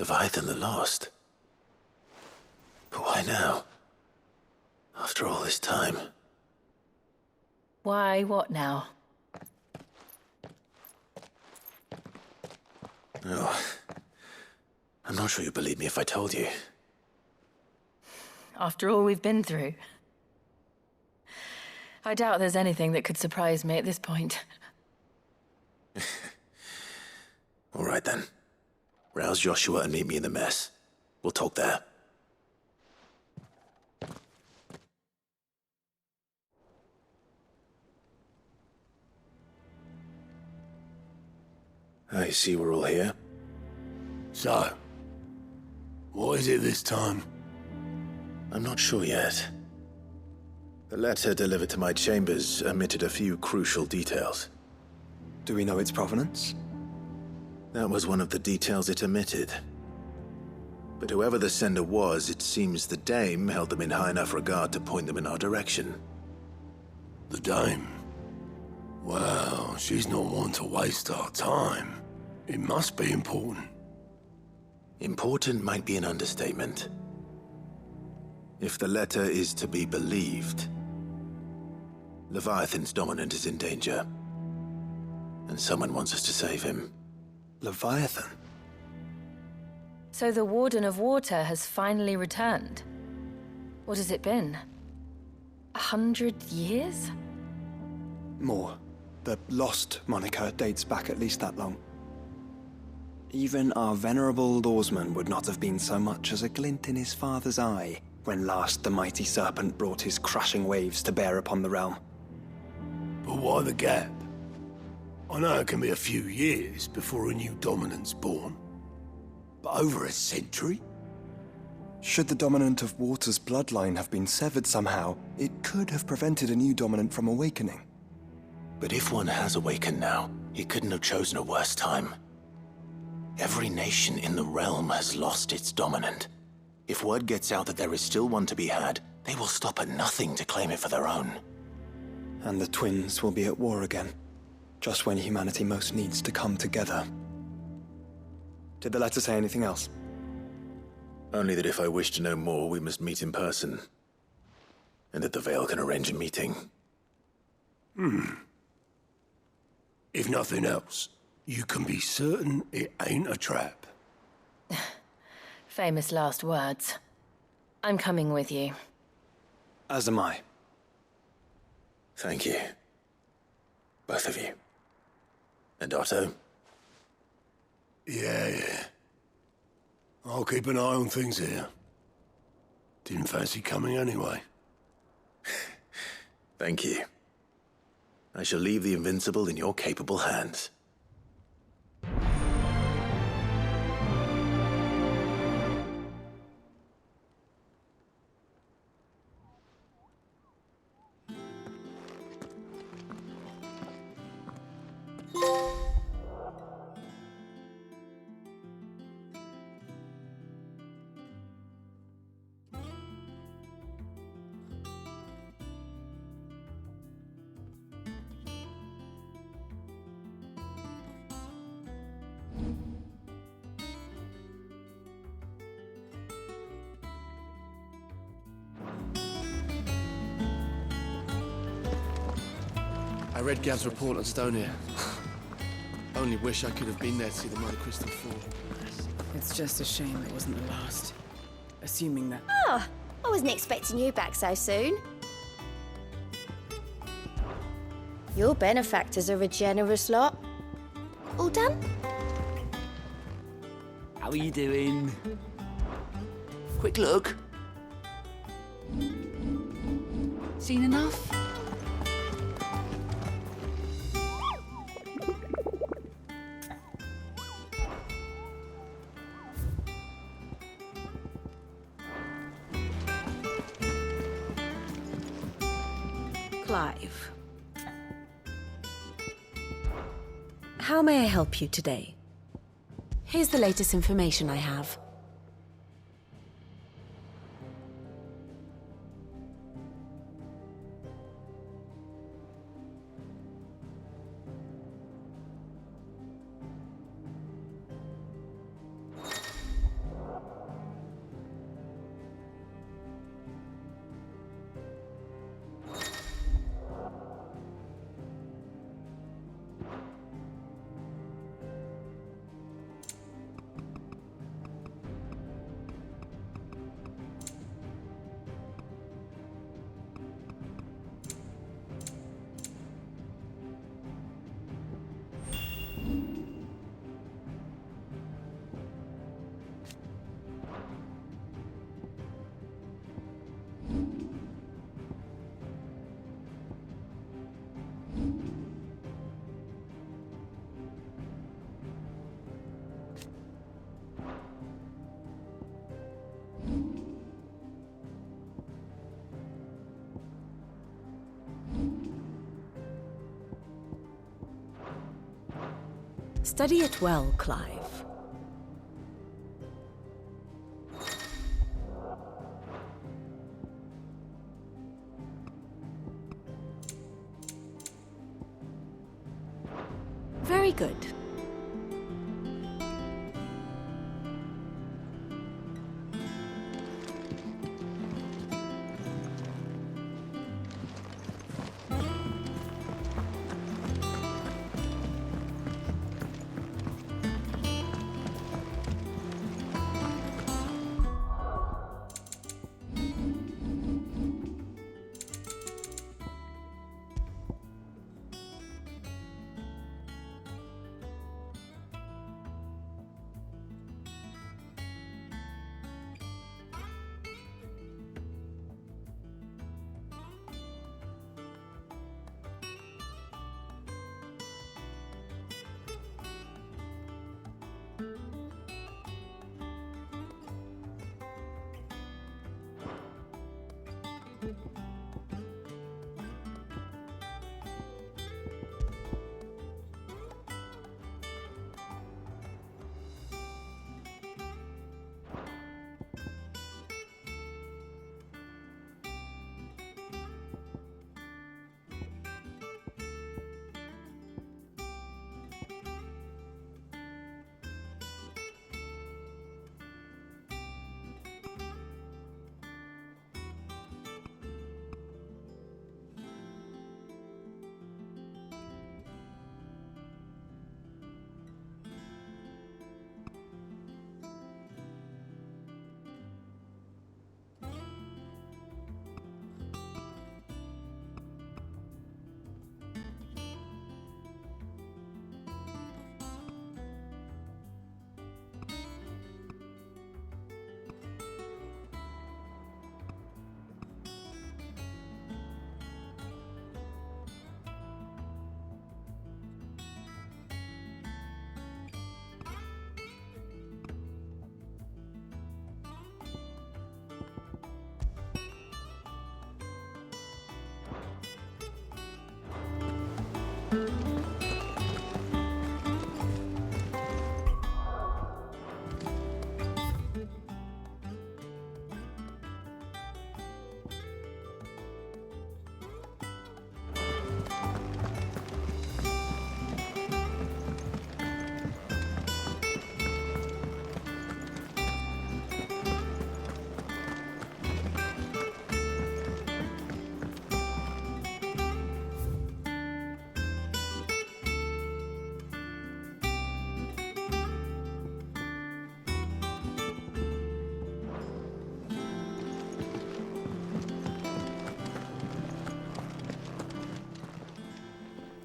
Leviathan the Lost. But why now? After all this time. Why, what now? Oh, I'm not sure you'd believe me if I told you. After all we've been through. I doubt there's anything that could surprise me at this point. All right then. Rouse Joshua and meet me in the mess. We'll talk there. I see we're all here. So, what is it this time? I'm not sure yet. The letter delivered to my chambers omitted a few crucial details. Do we know its provenance? That was one of the details it omitted. But whoever the sender was, it seems the Dame held them in high enough regard to point them in our direction. The Dame? Well, she's not one to waste our time. It must be important. Important might be an understatement. If the letter is to be believed, Leviathan's dominant is in danger. And someone wants us to save him. Leviathan? So the Warden of Water has finally returned. What has it been? 100 years? More. The Lost moniker dates back at least that long. Even our venerable lawsman would not have been so much as a glint in his father's eye when last the mighty serpent brought his crushing waves to bear upon the realm. But why the gap? I know it can be a few years before a new dominant's born. But over a century? Should the dominant of Water's bloodline have been severed somehow, it could have prevented a new dominant from awakening. But if one has awakened now, he couldn't have chosen a worse time. Every nation in the realm has lost its dominant. If word gets out that there is still one to be had, they will stop at nothing to claim it for their own. And the twins will be at war again, just when humanity most needs to come together. Did the letter say anything else? Only that if I wish to know more, we must meet in person. And that the Veil can arrange a meeting. If nothing else, you can be certain it ain't a trap. Famous last words. I'm coming with you. As am I. Thank you. Both of you. And Otto? Yeah. I'll keep an eye on things here. Didn't fancy coming anyway. Thank you. I shall leave the Invincible in your capable hands. I read Gav's report on Stonehair. Only wish I could have been there to see the Mother Crystal fall. It's just a shame it wasn't the last. Assuming that... Oh, I wasn't expecting you back so soon. Your benefactors are a generous lot. All done? How are you doing? Quick look. Seen enough? Clive. How may I help you today? Here's the latest information I have. Study it well, Clive. Very good.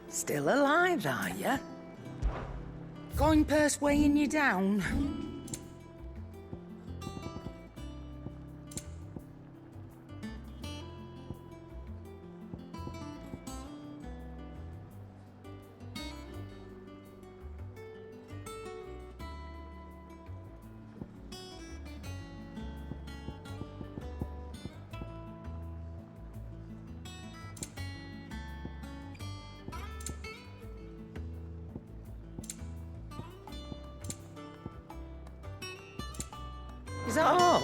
Still alive, are you? Coin purse weighing you down? Is that all?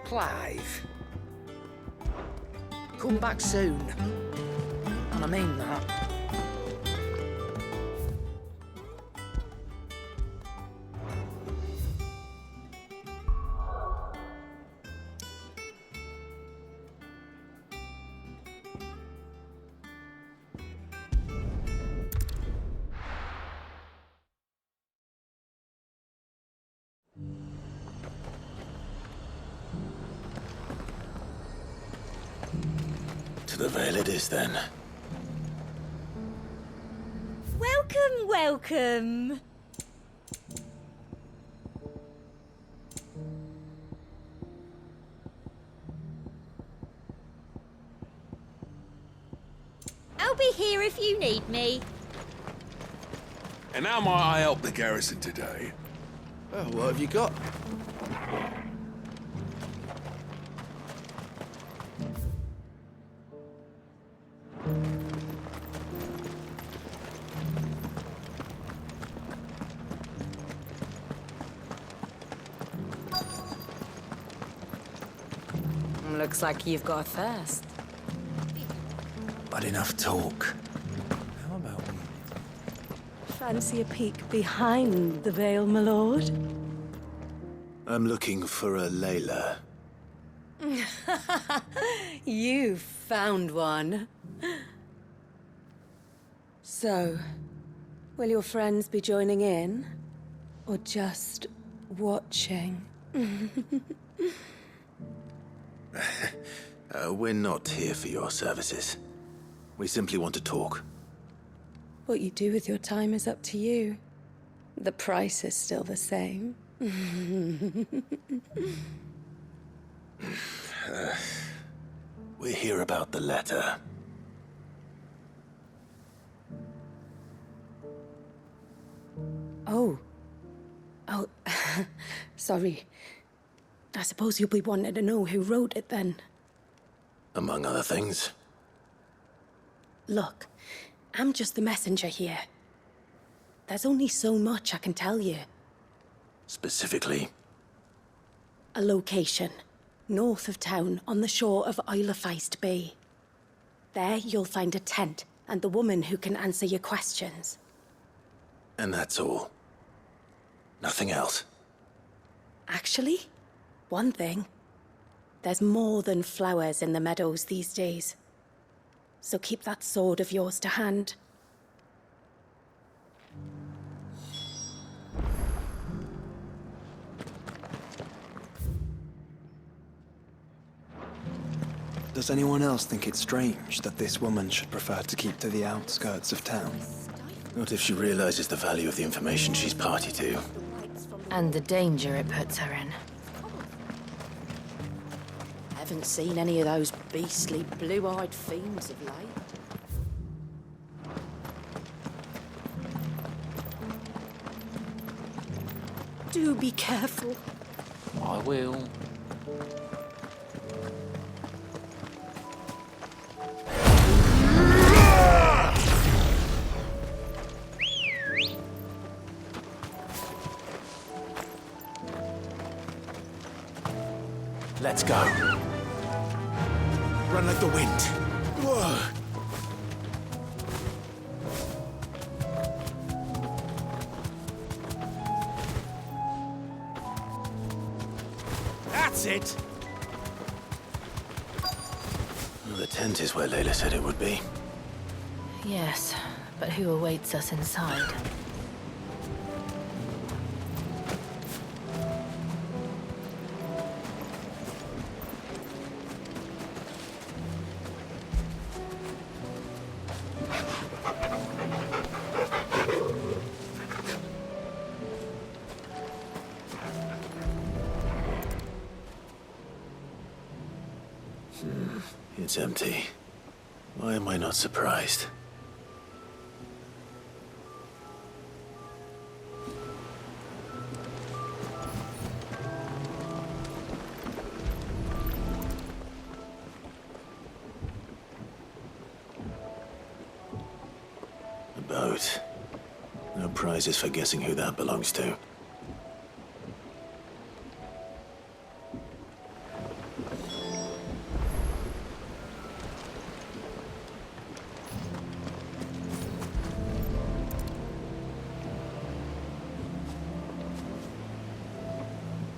Clive. Come back soon. And I mean that. To the Vale it is, then. Welcome, welcome. I'll be here if you need me. And how might I help the garrison today? Oh, what have you got? Looks like you've got a thirst. But enough talk. How about we... Fancy a peek behind the veil, my lord? I'm looking for a Layla. You found one. So, will your friends be joining in? Or just watching? We're not here for your services. We simply want to talk. What you do with your time is up to you. The price is still the same. We're here about the letter. Oh. Sorry. I suppose you'll be wanting to know who wrote it then. Among other things. Look, I'm just the messenger here. There's only so much I can tell you. Specifically? A location, north of town, on the shore of Isle of Feist Bay. There you'll find a tent and the woman who can answer your questions. And that's all. Nothing else. Actually, one thing. There's more than flowers in the meadows these days. So keep that sword of yours to hand. Does anyone else think it's strange that this woman should prefer to keep to the outskirts of town? Not if she realizes the value of the information she's party to. And the danger it puts her in. Haven't seen any of those beastly blue-eyed fiends of late. Do be careful. I will. Let's go. Run like the wind. Whoa. That's it! Well, the tent is where Layla said it would be. Yes, but who awaits us inside? It's empty. Why am I not surprised? A boat. No prizes for guessing who that belongs to.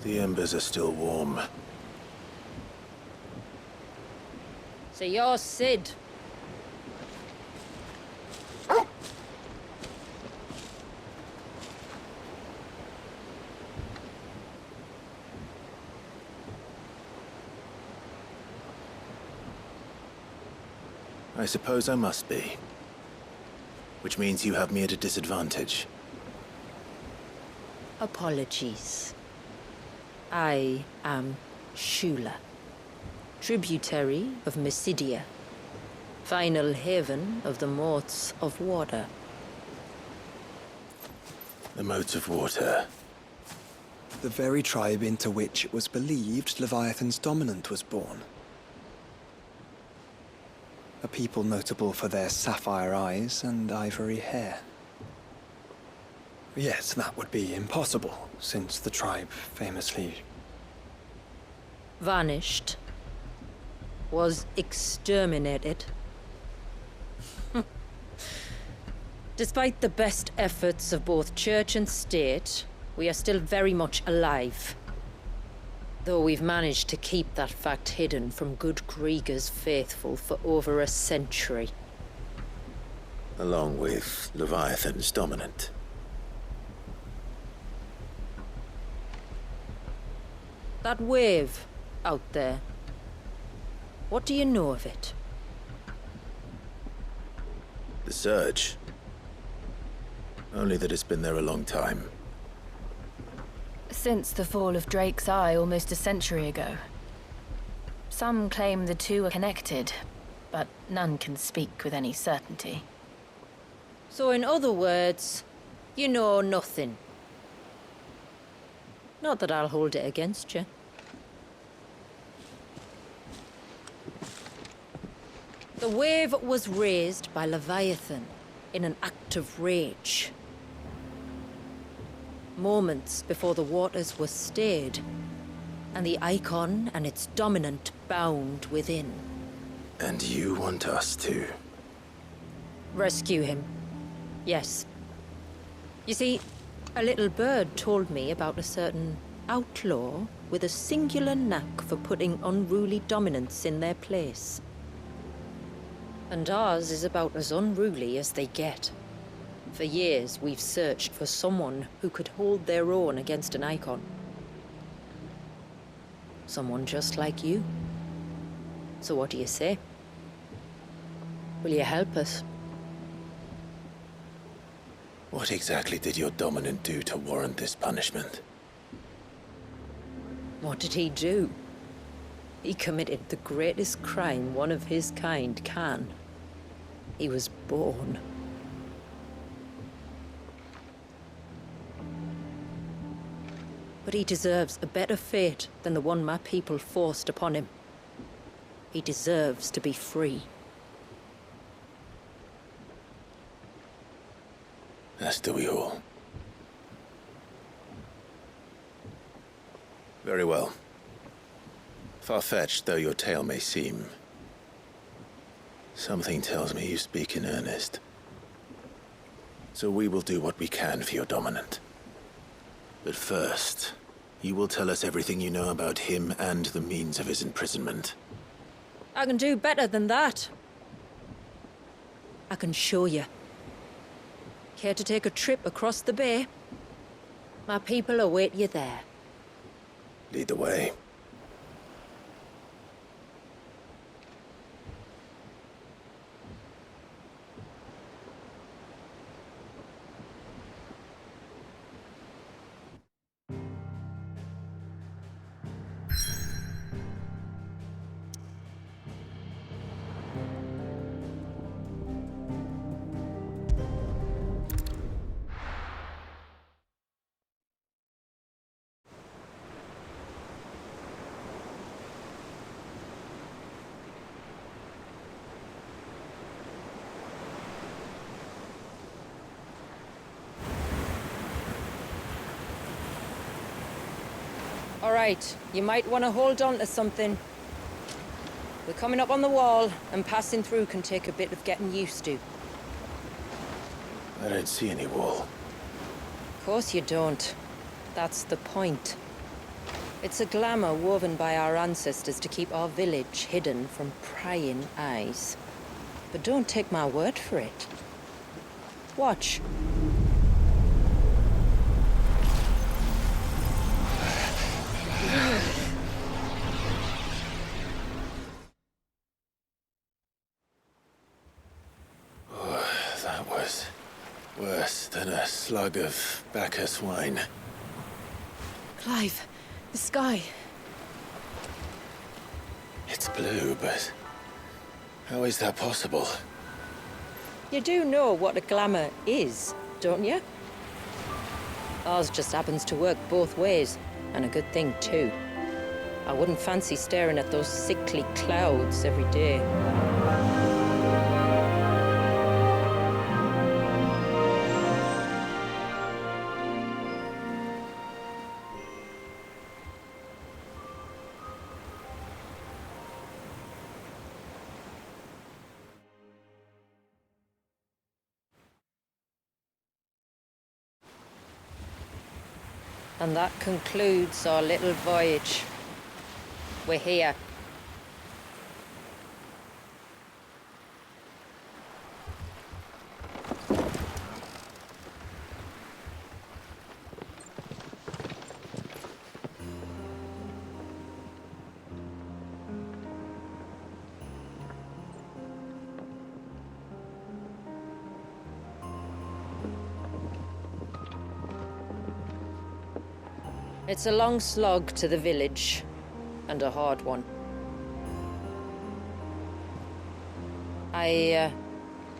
The embers are still warm. So you're Sid. I suppose I must be. Which means you have me at a disadvantage. Apologies. I am Shula, tributary of Mysidia, final haven of the Moats of Water. The Moats of Water. The very tribe into which it was believed Leviathan's dominant was born. A people notable for their sapphire eyes and ivory hair. Yes, that would be impossible, since the tribe famously... Vanished was exterminated. Despite the best efforts of both church and state, we are still very much alive. Though we've managed to keep that fact hidden from good Krieger's faithful for over a century. Along with Leviathan's dominant. That wave out there, what do you know of it? The surge. Only that it's been there a long time. Since the fall of Drake's Eye almost a century ago. Some claim the two are connected, but none can speak with any certainty. So in other words, you know nothing. Not that I'll hold it against you. The wave was raised by Leviathan in an act of rage. Moments before the waters were stayed, and the icon and its dominant bound within. And you want us to? Rescue him. Yes. You see, a little bird told me about a certain outlaw with a singular knack for putting unruly dominants in their place. And ours is about as unruly as they get. For years, we've searched for someone who could hold their own against an icon. Someone just like you. So what do you say? Will you help us? What exactly did your dominant do to warrant this punishment? What did he do? He committed the greatest crime one of his kind can. He was born. But he deserves a better fate than the one my people forced upon him. He deserves to be free. As do we all. Very well. Far-fetched though your tale may seem, something tells me you speak in earnest. So we will do what we can for your dominant. But first, you will tell us everything you know about him and the means of his imprisonment. I can do better than that. I can show you. Care to take a trip across the bay? My people await you there. Lead the way. All right, you might want to hold on to something. We're coming up on the wall, and passing through can take a bit of getting used to. I don't see any wall. Of course you don't. That's the point. It's a glamour woven by our ancestors to keep our village hidden from prying eyes. But don't take my word for it. Watch. That was worse than a slug of Bacchus wine. Clive, the sky. It's blue, but how is that possible? You do know what a glamour is, don't you? Ours just happens to work both ways, and a good thing too. I wouldn't fancy staring at those sickly clouds every day. And that concludes our little voyage. We're here. It's a long slog to the village, and a hard one. I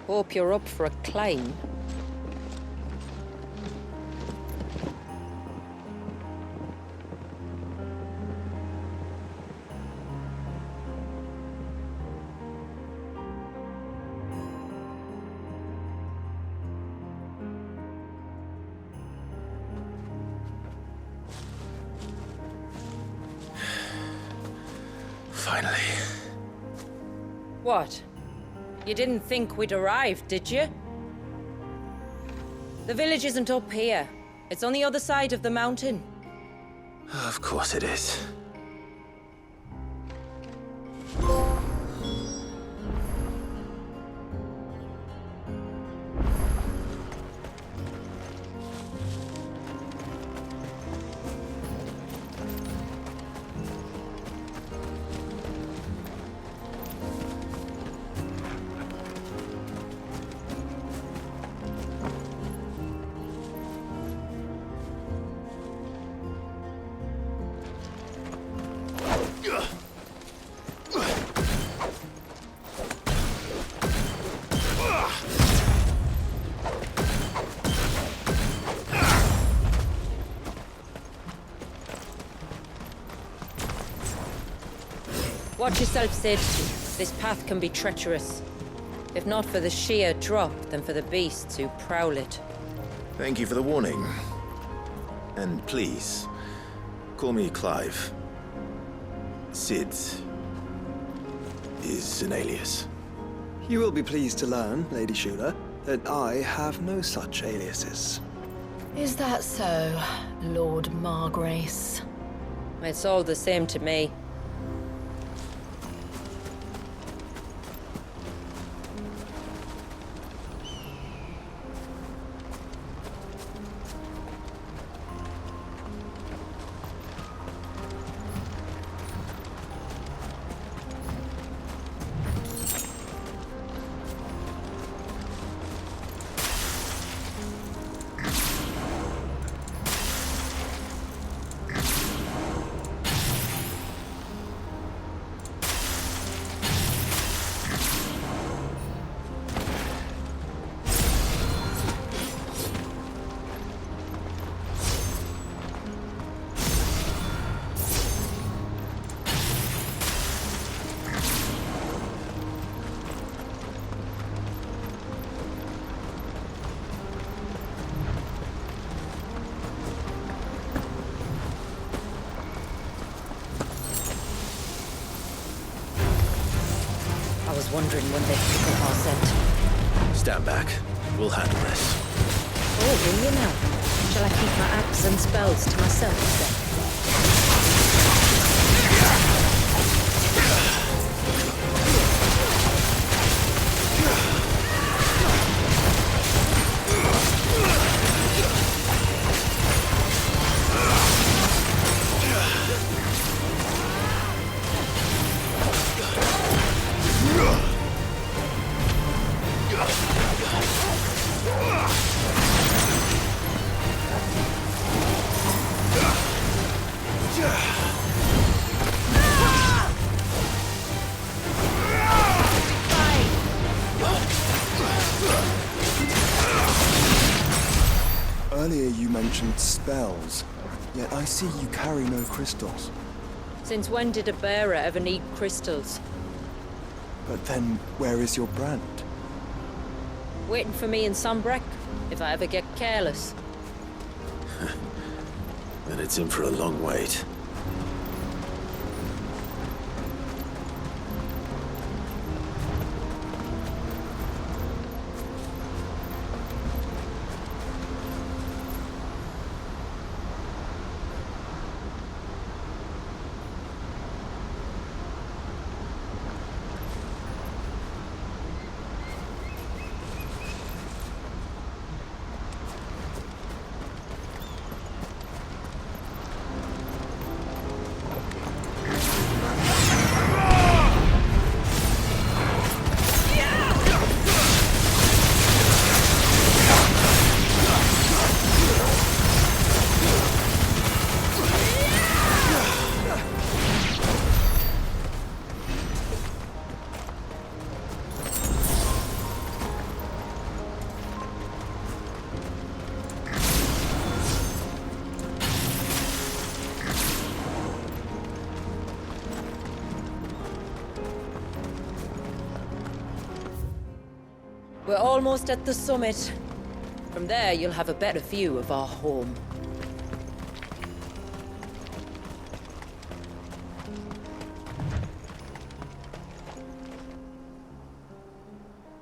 hope you're up for a climb. Finally. What? You didn't think we'd arrived, did you? The village isn't up here. It's on the other side of the mountain. Of course it is. Watch yourself, Sid. This path can be treacherous. If not for the sheer drop, then for the beasts who prowl it. Thank you for the warning. And please, call me Clive. Sid is an alias. You will be pleased to learn, Lady Shula, that I have no such aliases. Is that so, Lord Margrace? It's all the same to me. I was wondering when they'd pick up our scent. Stand back. We'll handle this. Oh, will you now? Shall I keep my axe and spells to myself then? Earlier you mentioned spells, yet I see you carry no crystals. Since when did a bearer ever need crystals? But then, where is your brand? Waiting for me in Sunbreck, if I ever get careless. Then it's in for a long wait. We're almost at the summit. From there, you'll have a better view of our home.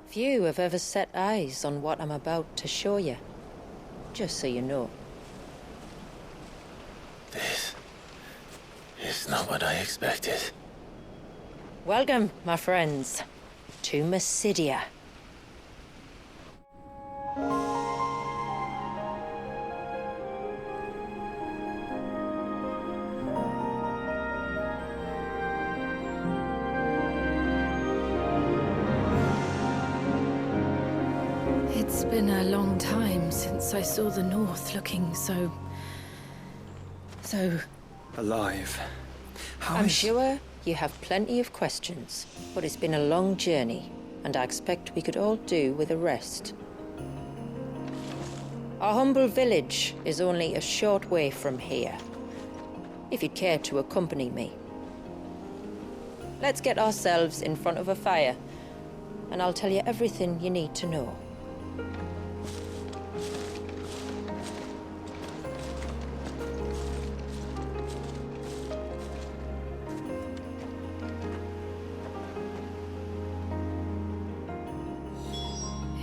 Few have ever set eyes on what I'm about to show you. Just so you know. This is not what I expected. Welcome, my friends, to Mysidia. It's been a long time since I saw the North looking so... Alive. I'm sure you have plenty of questions, but it's been a long journey, and I expect we could all do with a rest. Our humble village is only a short way from here, if you'd care to accompany me. Let's get ourselves in front of a fire, and I'll tell you everything you need to know.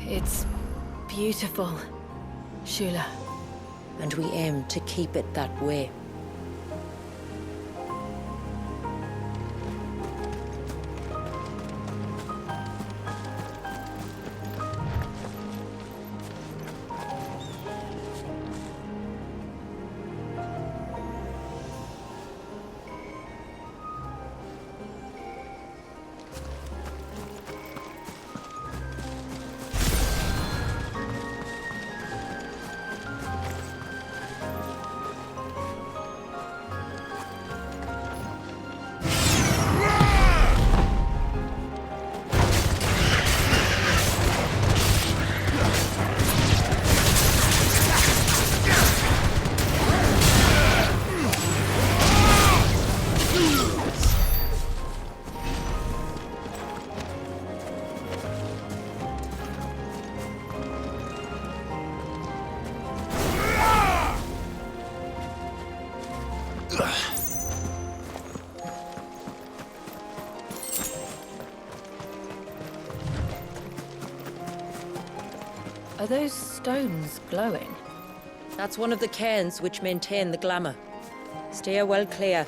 It's beautiful, Shula. And we aim to keep it that way. Are those stones glowing? That's one of the cairns which maintain the glamour. Steer well clear.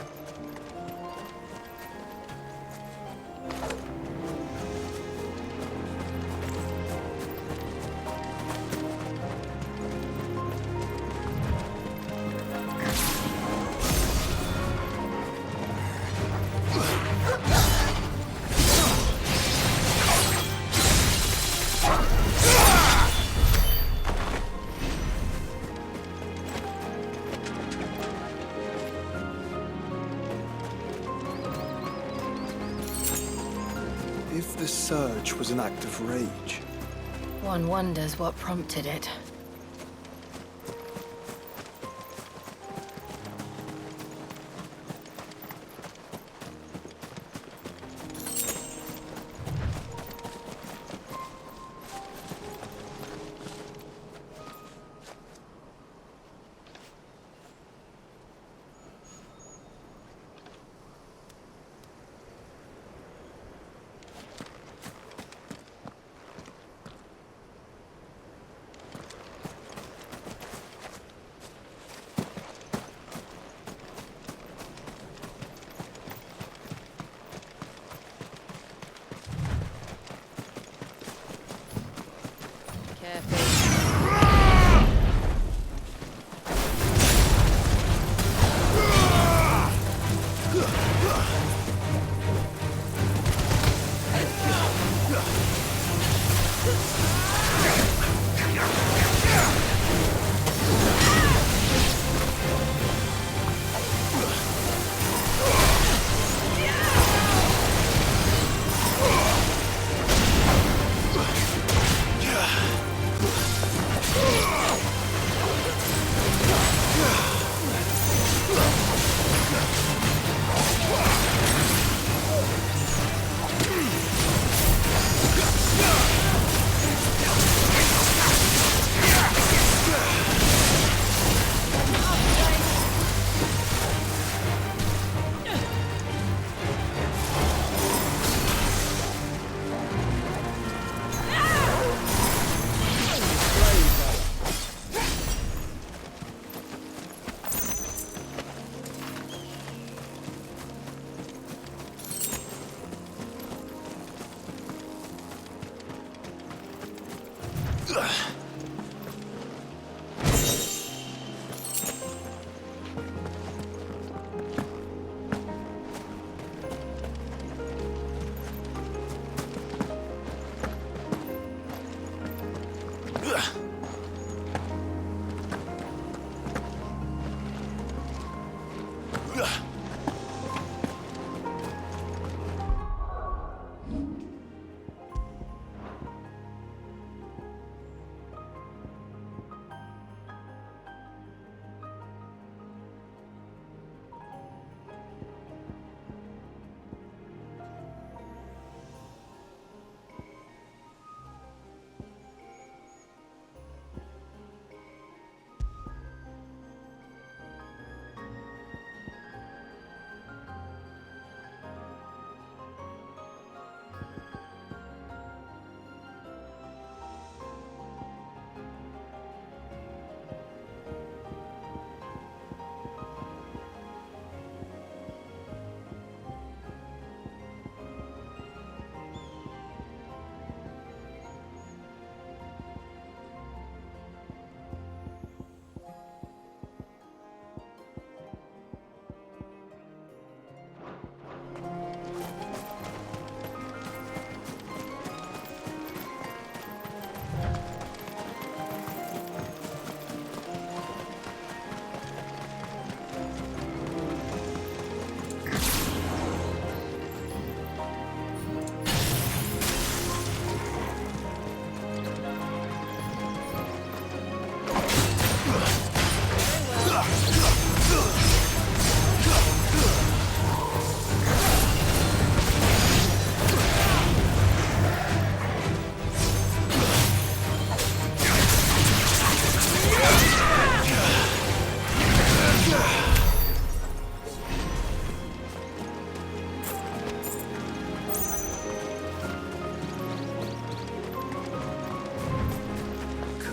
If the surge was an act of rage, One wonders what prompted it.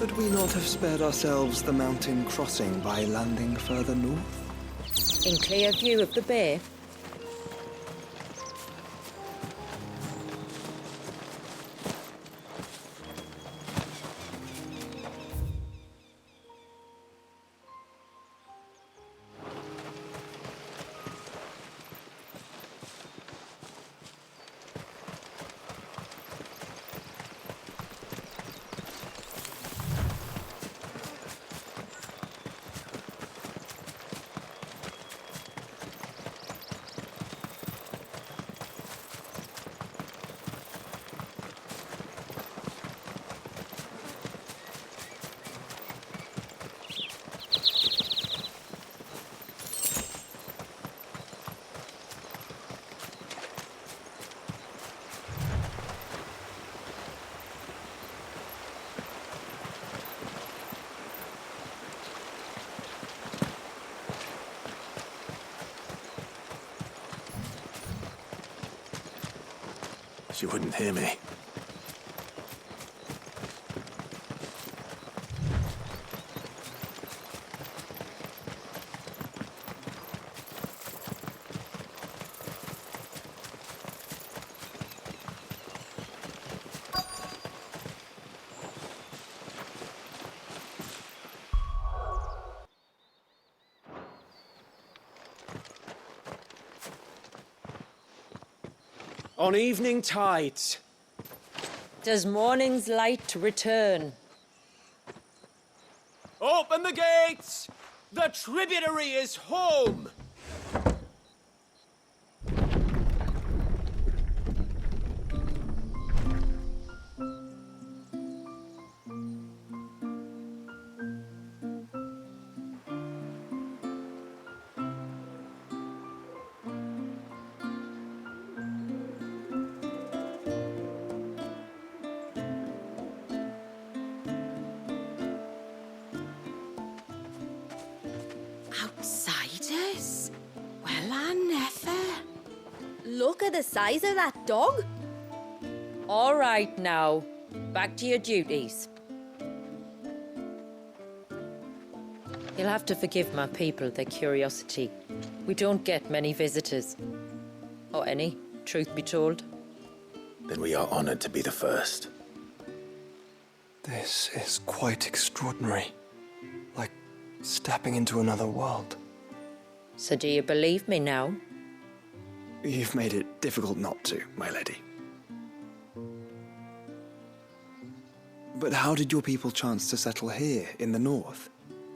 Could we not have spared ourselves the mountain crossing by landing further north? In clear view of the bay. She wouldn't hear me. On evening tides. Does morning's light return? Open the gates! The tributary is home! Outsiders? Well, I never. Look at the size of that dog. All right now, back to your duties. You'll have to forgive my people their curiosity. We don't get many visitors. Or any, truth be told. Then we are honored to be the first. This is quite extraordinary. Like stepping into another world. So do you believe me now? You've made it difficult not to, my lady. But how did your people chance to settle here in the north?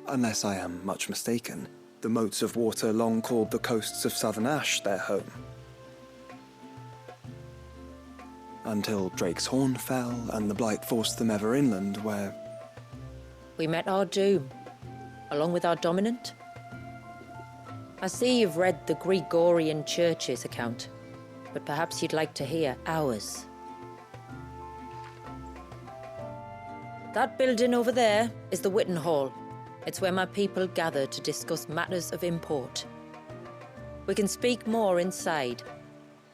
Unless I am much mistaken, The moats of water long called the coasts of Southern Ash their home. Until Drake's Horn fell and the Blight forced them ever inland, where... We met our doom, along with our dominant. I see you've read the Gregorian Church's account, but perhaps you'd like to hear ours. That building over there is the Witten Hall. It's where my people gather to discuss matters of import. We can speak more inside,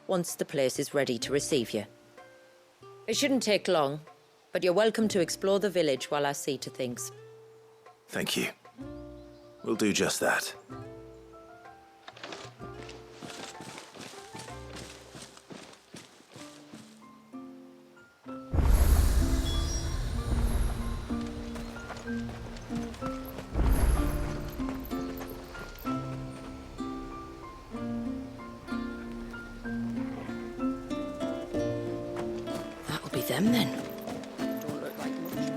once the place is ready to receive you. It shouldn't take long, but you're welcome to explore the village while I see to things. Thank you. We'll do just that. That'll be them then. Don't look like much.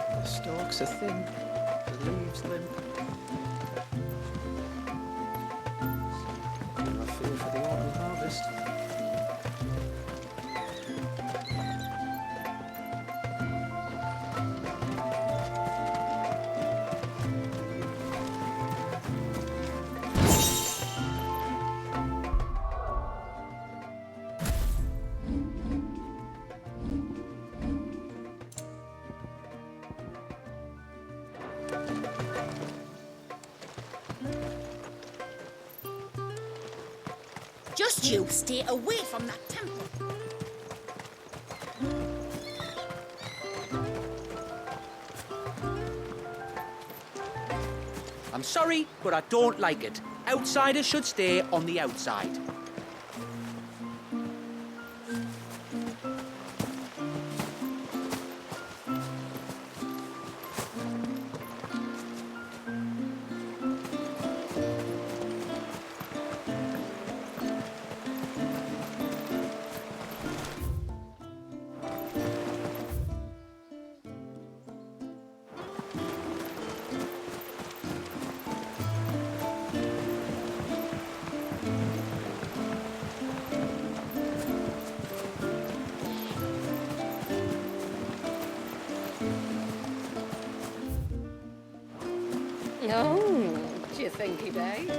The stalks are thin, the leaves limp. I feel for the autumn harvest. Just you stay away from that temple. I'm sorry, but I don't like it. Outsiders should stay on the outside. Oh, do you think he dates?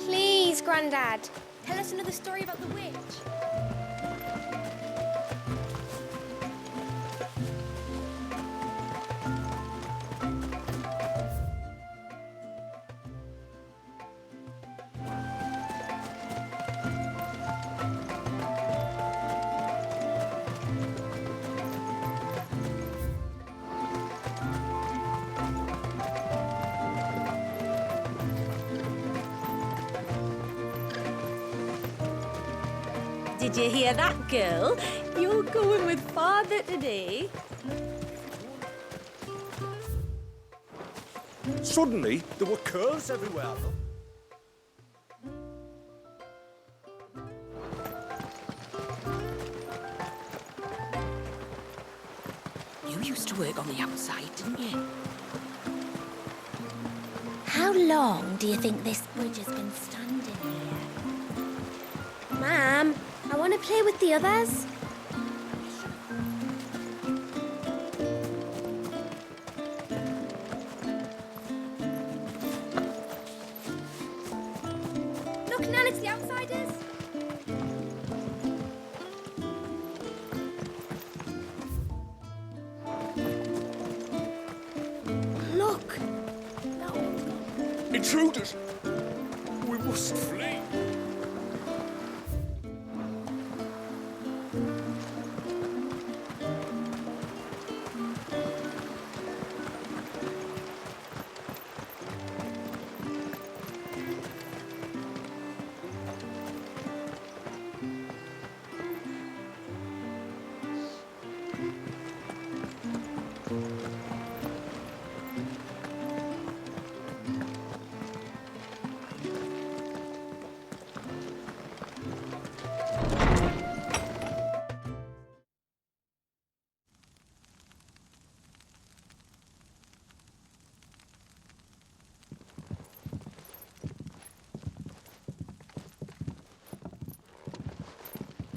Please, Grandad, tell us another story about the witch. Did you hear that, girl? You're going with father today. Suddenly, there were curls everywhere. You used to work on the outside, didn't you? How long do you think this bridge has been standing here? Ma'am, Want to play with the others? Look, Nan, it's the outsiders. Look. Intruders! We must flee.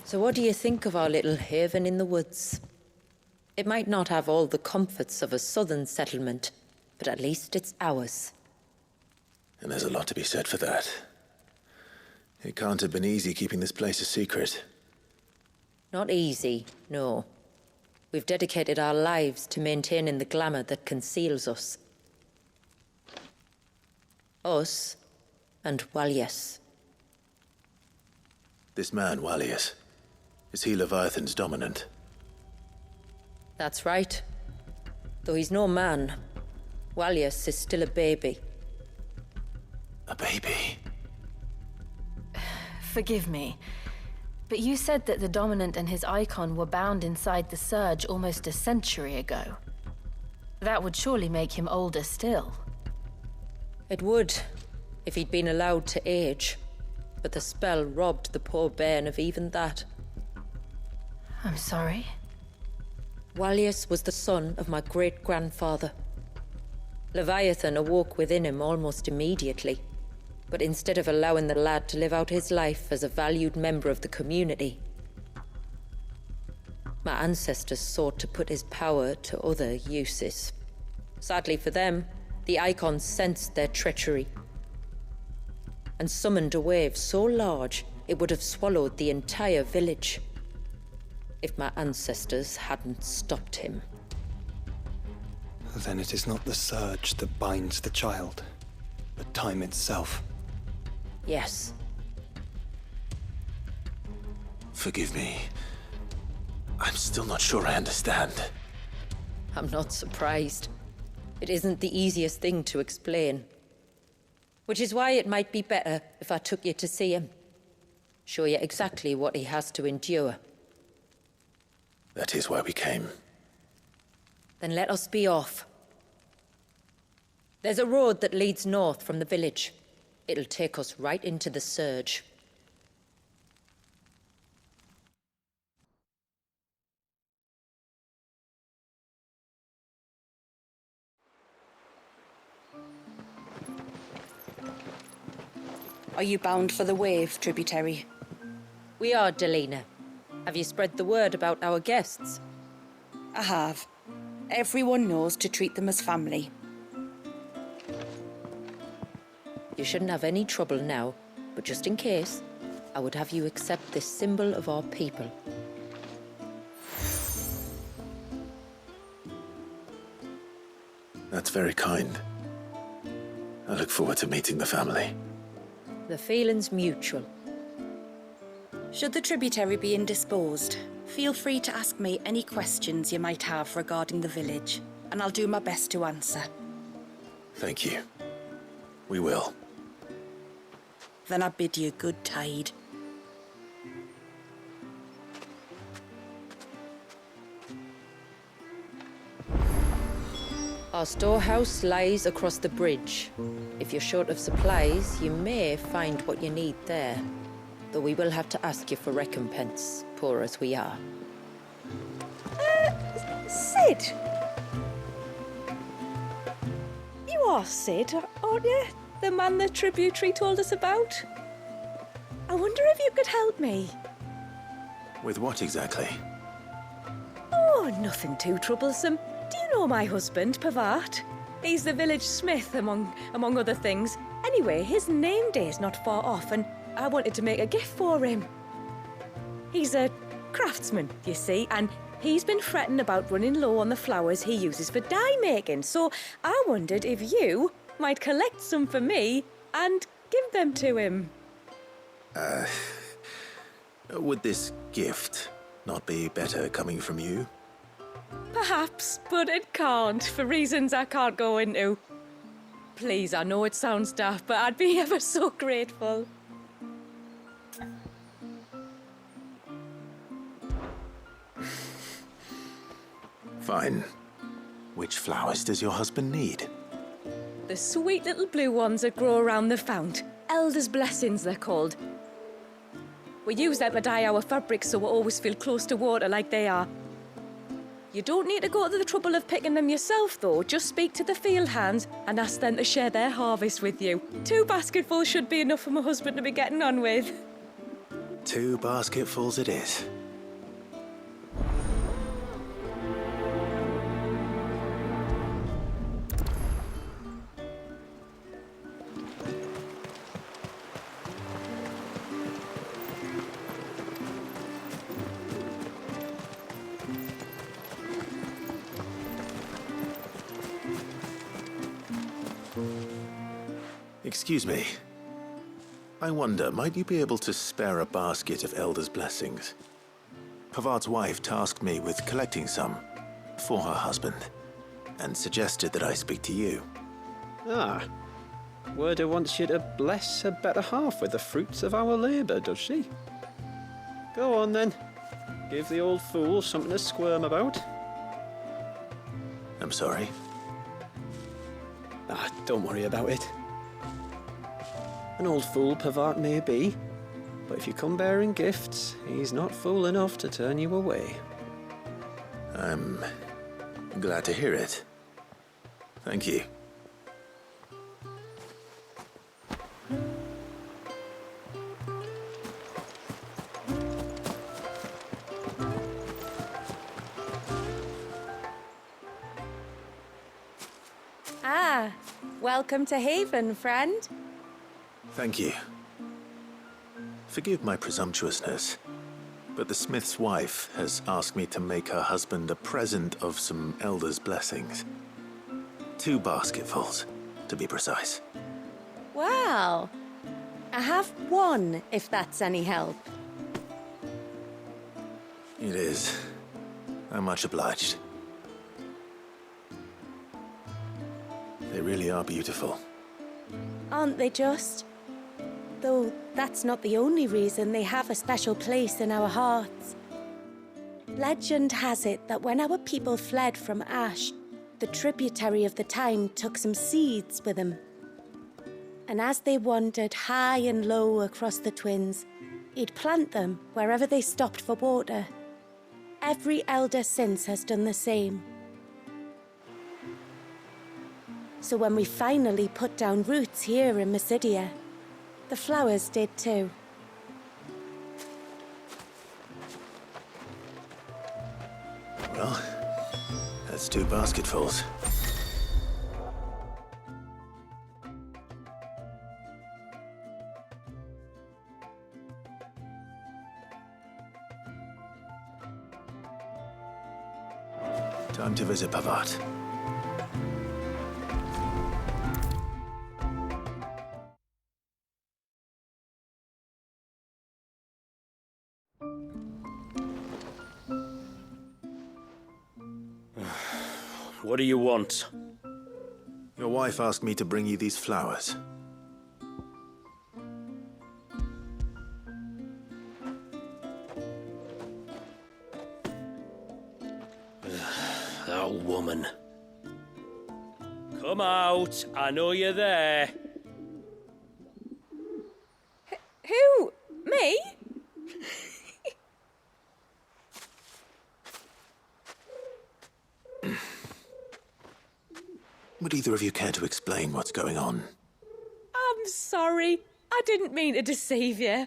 So what do you think of our little haven in the woods? It might not have all the comforts of a southern settlement, but at least it's ours. And there's a lot to be said for that. It can't have been easy keeping this place a secret. Not easy, no. We've dedicated our lives to maintaining the glamour that conceals us. Us, and Walyas. This man, Walyas, is he Leviathan's dominant? That's right. Though he's no man, Walyas is still a baby. A baby? Forgive me, but you said that the Dominant and his icon were bound inside the Surge almost a century ago. That would surely make him older still. It would, if he'd been allowed to age. But the spell robbed the poor bairn of even that. I'm sorry. Walyas was the son of my great-grandfather. Leviathan awoke within him almost immediately. But instead of allowing the lad to live out his life as a valued member of the community, my ancestors sought to put his power to other uses. Sadly for them, the icons sensed their treachery and summoned a wave so large it would have swallowed the entire village if my ancestors hadn't stopped him. Then it is not the surge that binds the child, but time itself. Yes. Forgive me. I'm still not sure I understand. I'm not surprised. It isn't the easiest thing to explain. Which is why it might be better if I took you to see him. Show you exactly what he has to endure. That is why we came. Then let us be off. There's a road that leads north from the village. It'll take us right into the Surge. Are you bound for the Wave, tributary? We are, Delina. Have you spread the word about our guests? I have. Everyone knows to treat them as family. You shouldn't have any trouble now, but just in case, I would have you accept this symbol of our people. That's very kind. I look forward to meeting the family. The feeling's mutual. Should the tributary be indisposed, feel free to ask me any questions you might have regarding the village, and I'll do my best to answer. Thank you. We will. Then I bid you good tide. Our storehouse lies across the bridge. If you're short of supplies, you may find what you need there. Though we will have to ask you for recompense, poor as we are. Sid? You are Sid, aren't you? The man the tributary told us about? I wonder if you could help me. With what exactly? Oh, nothing too troublesome. Do you know my husband, Pavat? He's the village smith, among other things. Anyway, his name day's not far off, and I wanted to make a gift for him. He's a craftsman, you see, and he's been fretting about running low on the flowers he uses for dye making, so I wondered if you might collect some for me and give them to him. Would this gift not be better coming from you? Perhaps, but it can't, for reasons I can't go into. Please, I know it sounds daft, but I'd be ever so grateful. Fine. Which flowers does your husband need? The sweet little blue ones that grow around the fount. Elder's blessings, they're called. We use them to dye our fabrics so we always feel close to water like they are. You don't need to go to the trouble of picking them yourself, though. Just speak to the field hands and ask them to share their harvest with you. 2 basketfuls should be enough for my husband to be getting on with. 2 basketfuls it is. Excuse me. I wonder, might you be able to spare a basket of Elder's blessings? Pavart's wife tasked me with collecting some for her husband, and suggested that I speak to you. Ah. Werda wants you to bless her better half with the fruits of our labour, does she? Go on then. Give the old fool something to squirm about. I'm sorry. Ah, don't worry about it. An old fool Pavart may be, but if you come bearing gifts, he's not fool enough to turn you away. I'm glad to hear it. Thank you. Ah, welcome to Haven, friend. Thank you. Forgive my presumptuousness, but the smith's wife has asked me to make her husband a present of some Elder's blessings. 2 basketfuls, to be precise. Well, I have 1, if that's any help. It is. I'm much obliged. They really are beautiful. Aren't they just? Though that's not the only reason they have a special place in our hearts. Legend has it that when our people fled from Ash, the tributary of the Tyne took some seeds with them. And as they wandered high and low across the Twins, he'd plant them wherever they stopped for water. Every elder since has done the same. So when we finally put down roots here in Mysidia, the flowers did too. Well, that's 2 basketfuls. Time to visit Pavart. What do you want? Your wife asked me to bring you these flowers. That woman. Come out. I know you're there. Who? Me? Would either of you care to explain what's going on? I'm sorry. I didn't mean to deceive you.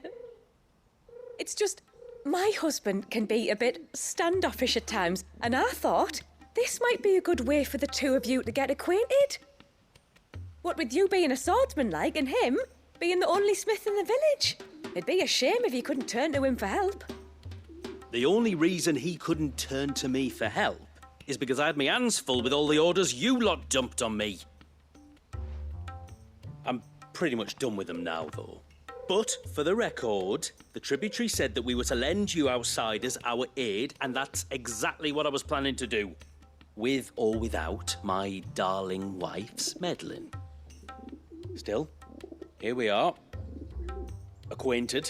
It's just My husband can be a bit standoffish at times, and I thought this might be a good way for the two of you to get acquainted. What with you being a swordsman like, and him being the only smith in the village. It'd be a shame if you couldn't turn to him for help. The only reason he couldn't turn to me for help is because I had my hands full with all the orders you lot dumped on me. I'm pretty much done with them now, though. But, for the record, the tributary said that we were to lend you outsiders our aid, and that's exactly what I was planning to do. With or without my darling wife's meddling. Still, here we are. Acquainted.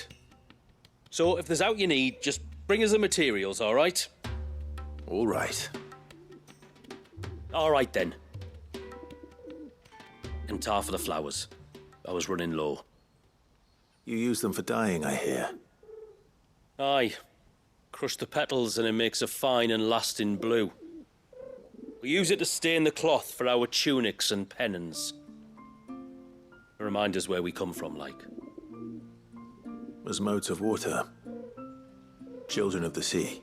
So, if there's out you need, just bring us the materials, all right? All right. All right, then. And tar for the flowers. I was running low. You use them for dyeing, I hear. Aye. Crush the petals and it makes a fine and lasting blue. We use it to stain the cloth for our tunics and pennons. Remind us where we come from, like. As modes of water. Children of the sea.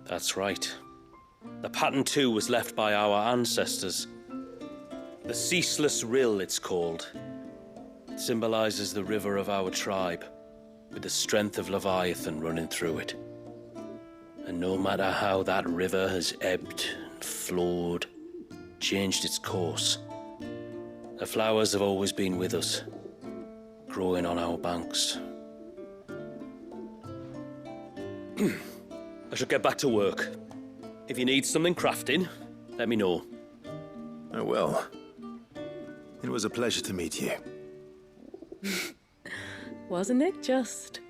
That's right. The pattern too was left by our ancestors. The Ceaseless Rill, it's called. It symbolizes the river of our tribe, with the strength of Leviathan running through it. And no matter how that river has ebbed and flowed, changed its course, the flowers have always been with us, growing on our banks. I should get back to work. If you need something crafting, let me know. Oh, well. It was a pleasure to meet you. Wasn't it just?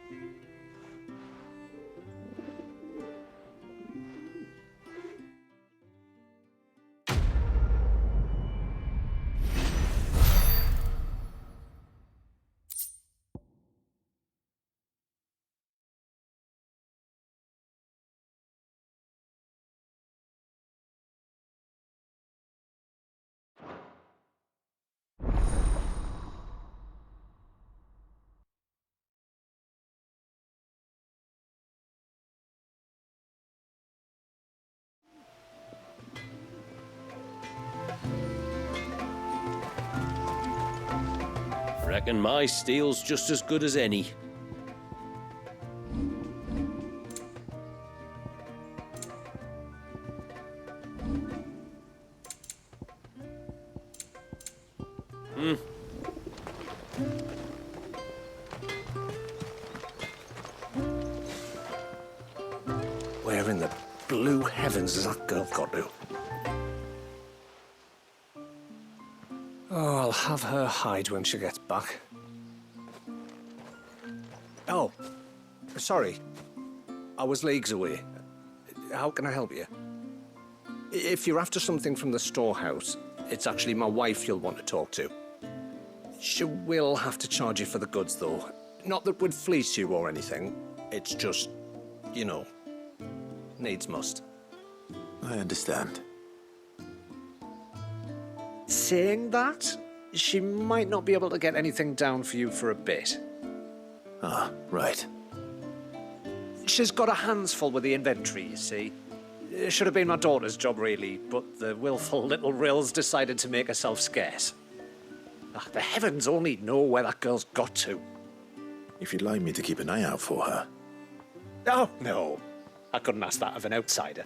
Reckon my steel's just as good as any. Where in the blue heavens has that girl got to? Oh, I'll have her hide when she gets back. Oh, sorry. I was leagues away. How can I help you? If you're after something from the storehouse, it's actually my wife you'll want to talk to. She will have to charge you for the goods, though. Not that we'd fleece you or anything. It's just, you know, needs must. I understand. Saying that, she might not be able to get anything down for you for a bit. Ah, right. She's got her hands full with the inventory, you see. It should have been my daughter's job, really, but the willful little rills decided to make herself scarce. The heavens only know where that girl's got to. If you'd like me to keep an eye out for her. Oh, no. I couldn't ask that of an outsider.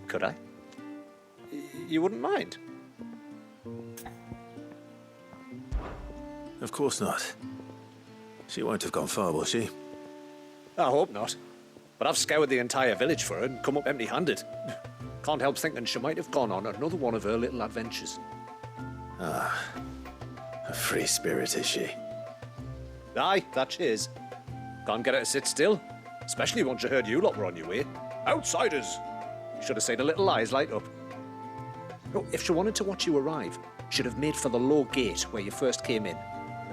Could I? You wouldn't mind? Of course not. She won't have gone far, will she? I hope not. But I've scoured the entire village for her and come up empty-handed. Can't help thinking she might have gone on another one of her little adventures. Ah, a free spirit, is she? Aye, that she is. Can't get her to sit still, especially once she heard you lot were on your way. Outsiders! Should have seen her little eyes light up. No, if she wanted to watch you arrive, she'd have made for the low gate where you first came in.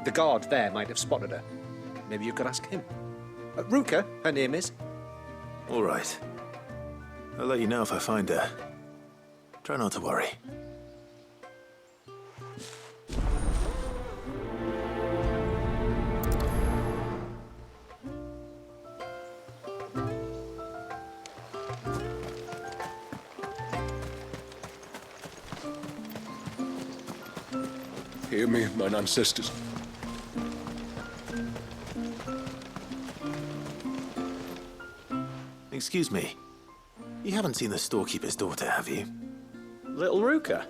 The guard there might have spotted her. Maybe you could ask him. Ruka, her name is. All right. I'll let you know if I find her. Try not to worry. Hear me, mine ancestors. Excuse me. You haven't seen the storekeeper's daughter, have you? Little Ruka?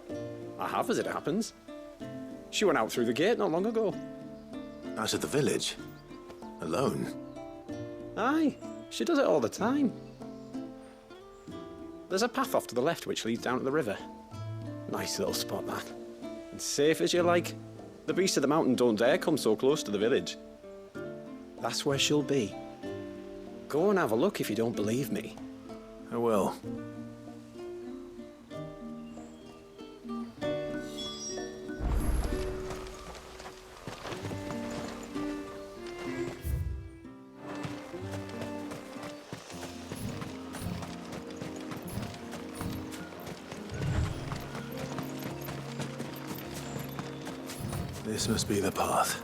I have, as it happens. She went out through the gate not long ago. Out of the village? Alone? Aye, she does it all the time. There's a path off to the left which leads down to the river. Nice little spot, that. And safe as you like. The beasts of the mountain don't dare come so close to the village. That's where she'll be. Go and have a look if you don't believe me. I will. This must be the path.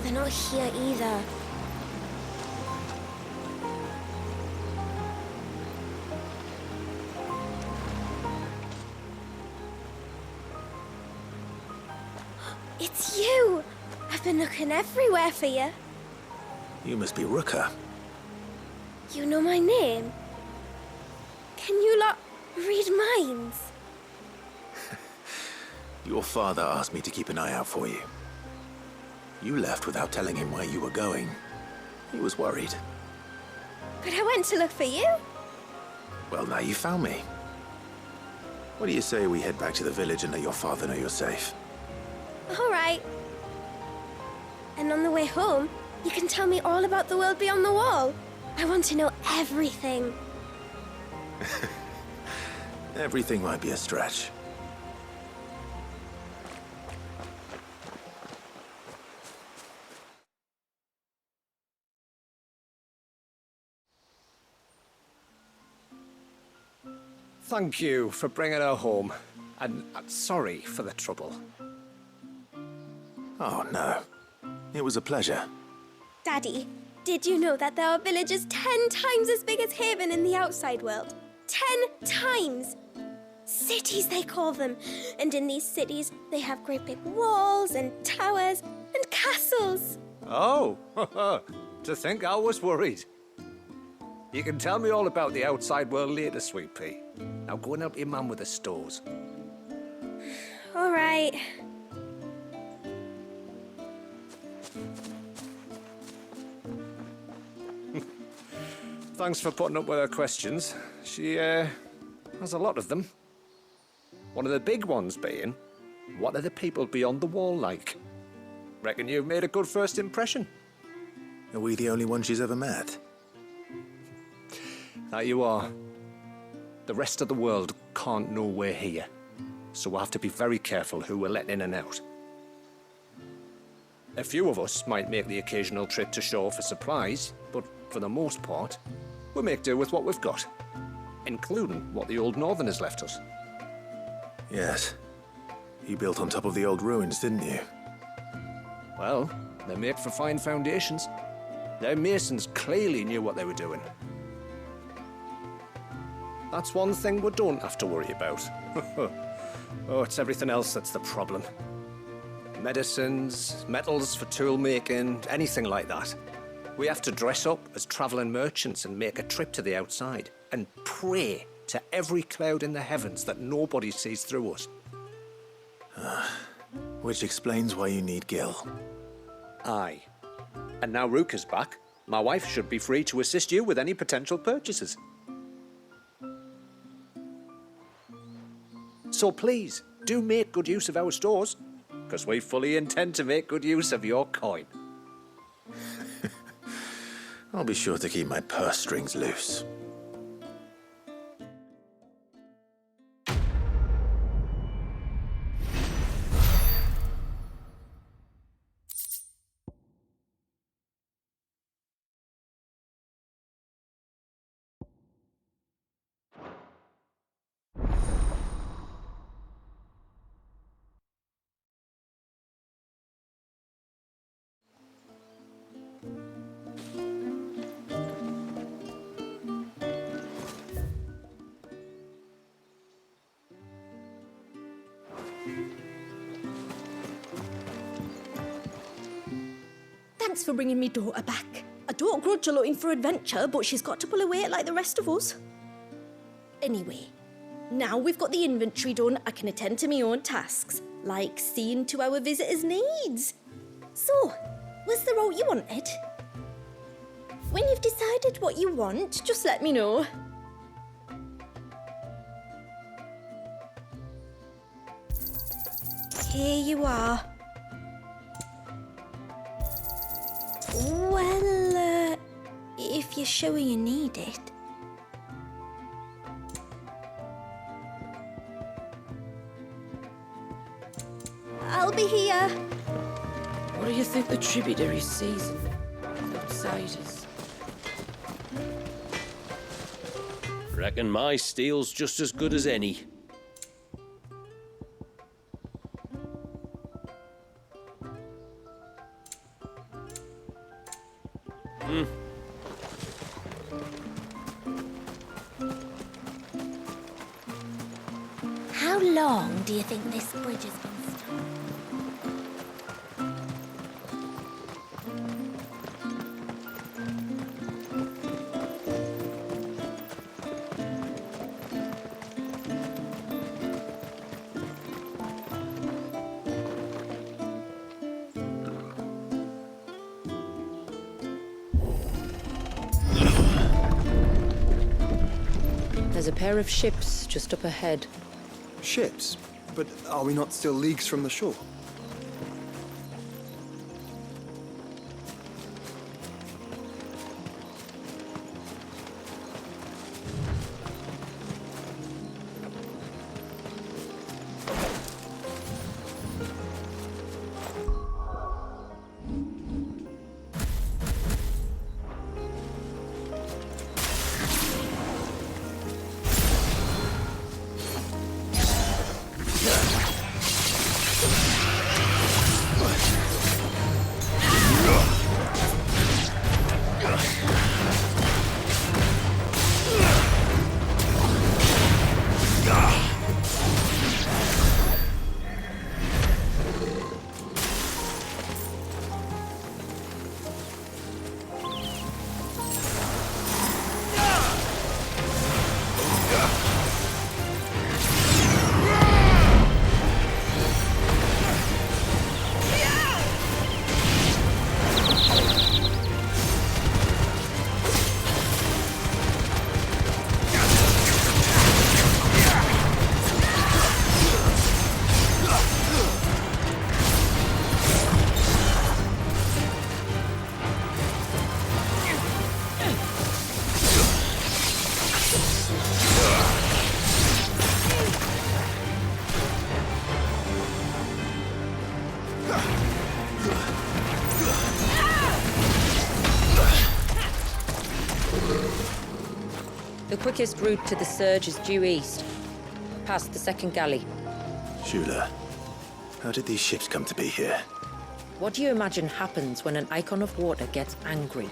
They're not here either. It's you! I've been looking everywhere for you. You must be Ruka. You know my name? Can you lot read minds? Your father asked me to keep an eye out for you. You left without telling him where you were going. He was worried. But I went to look for you. Well, now you found me. What do you say we head back to the village and let your father know you're safe? All right. And on the way home, you can tell me all about the world beyond the wall. I want to know everything. Everything might be a stretch. Thank you for bringing her home. And sorry for the trouble. Oh, no. It was a pleasure. Daddy, did you know that there are villages 10 times as big as Haven in the outside world? 10 times! Cities, they call them. And in these cities, they have great big walls and towers and castles. Oh, to think I was worried. You can tell me all about the outside world later, Sweet Pea. Now go and help your mum with the stores. All right. Thanks for putting up with her questions. She, has a lot of them. One of the big ones being, what are the people beyond the wall like? Reckon you've made a good first impression. Are we the only one she's ever met? That you are. The rest of the world can't know we're here, so we'll have to be very careful who we're letting in and out. A few of us might make the occasional trip to shore for supplies, but for the most part, we'll make do with what we've got, including what the old Northerners left us. Yes. You built on top of the old ruins, didn't you? Well, they're made for fine foundations. Their masons clearly knew what they were doing. That's one thing we don't have to worry about. Oh, it's everything else that's the problem. Medicines, metals for tool making, anything like that. We have to dress up as travelling merchants and make a trip to the outside and pray to every cloud in the heavens that nobody sees through us. Which explains why you need Gil. Aye. And now Ruka's back, my wife should be free to assist you with any potential purchases. So please, do make good use of our stores, because we fully intend to make good use of your coin. I'll be sure to keep my purse strings loose. Thanks for bringing me daughter back. I don't grudge her looking for adventure, but she's got to pull her weight like the rest of us. Anyway, now we've got the inventory done, I can attend to my own tasks, like seeing to our visitors' needs. So, what's the route you wanted? When you've decided what you want, just let me know. Here you are. Well, if you're sure you need it. I'll be here. What do you think the tributary season with outsiders? Reckon my steel's just as good as any. How long do you think this bridge has been stuck? There's a pair of ships just up ahead. Ships? But are we not still leagues from the shore? The quickest route to the surge is due east, past the second galley. Shula, how did these ships come to be here? What do you imagine happens when an icon of water gets angry?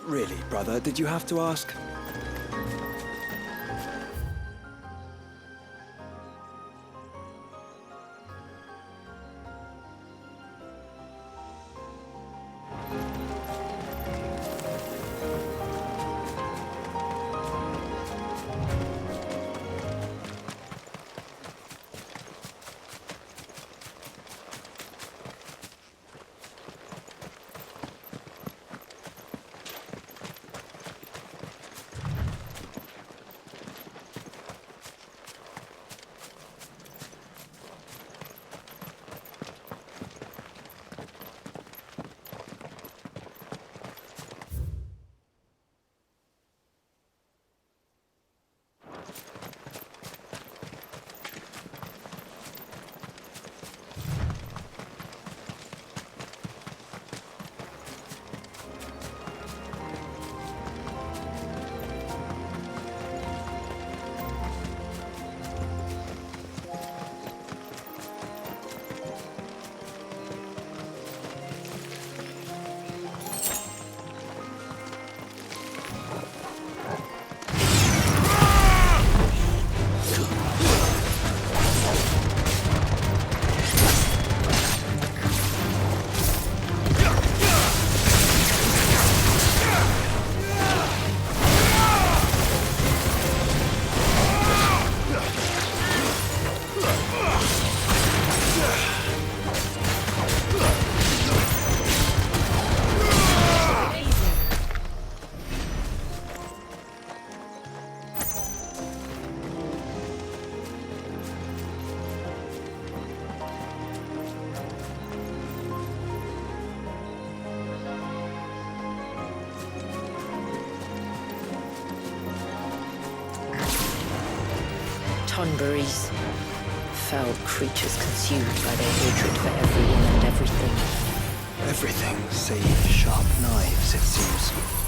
Really, brother, did you have to ask? cranberries. Foul creatures consumed by their hatred for everyone and everything. Everything save sharp knives, it seems.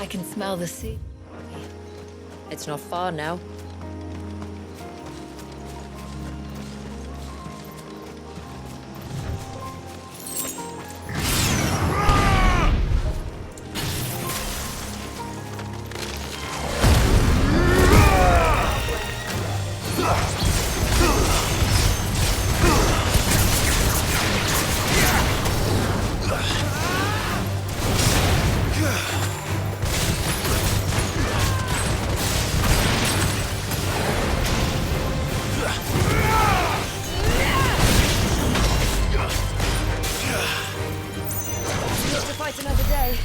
I can smell the sea. It's not far now. Another day.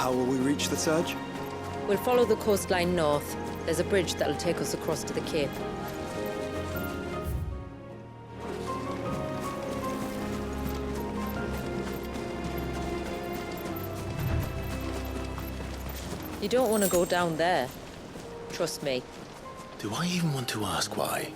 How will we reach the surge? We'll follow the coastline north. There's a bridge that'll take us across to the cape. You don't want to go down there. Trust me. Do I even want to ask why?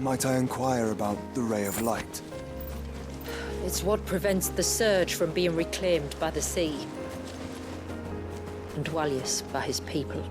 Might I inquire about the Ray of Light? It's what prevents the surge from being reclaimed by the sea. And Dwalius by his people.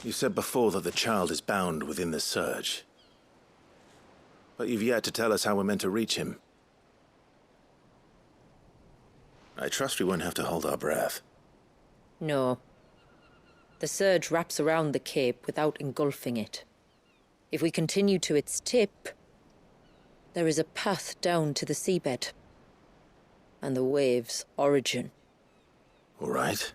You said before that the child is bound within the surge. But you've yet to tell us how we're meant to reach him. I trust we won't have to hold our breath. No. The surge wraps around the cape without engulfing it. If we continue to its tip, there is a path down to the seabed. And the wave's origin. All right.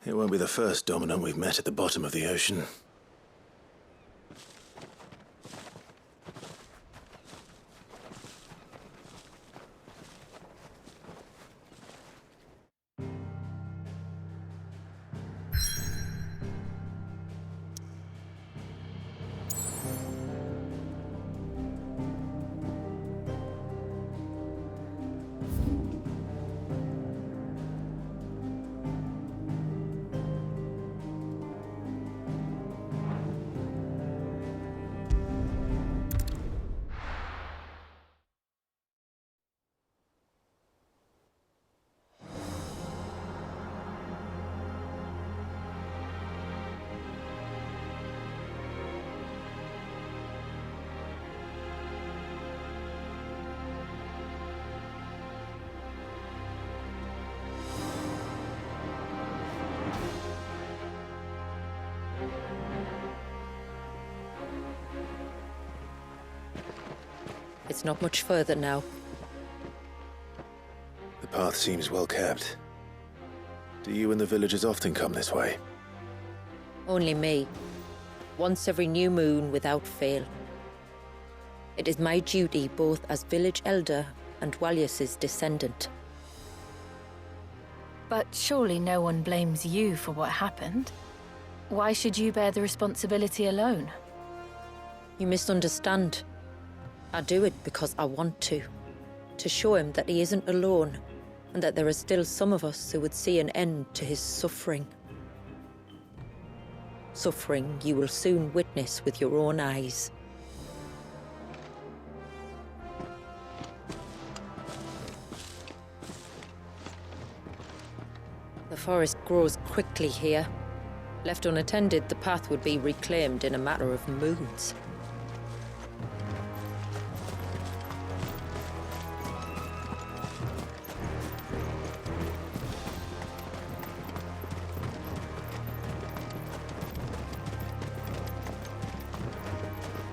It won't be the first dominant we've met at the bottom of the ocean. It's not much further now. The path seems well kept. Do you and the villagers often come this way? Only me. Once every new moon without fail. It is my duty both as village elder and Walius's descendant. But surely no one blames you for what happened. Why should you bear the responsibility alone? You misunderstand. I do it because I want to show him that he isn't alone, and that there are still some of us who would see an end to his suffering. Suffering you will soon witness with your own eyes. The forest grows quickly here. Left unattended, the path would be reclaimed in a matter of moons.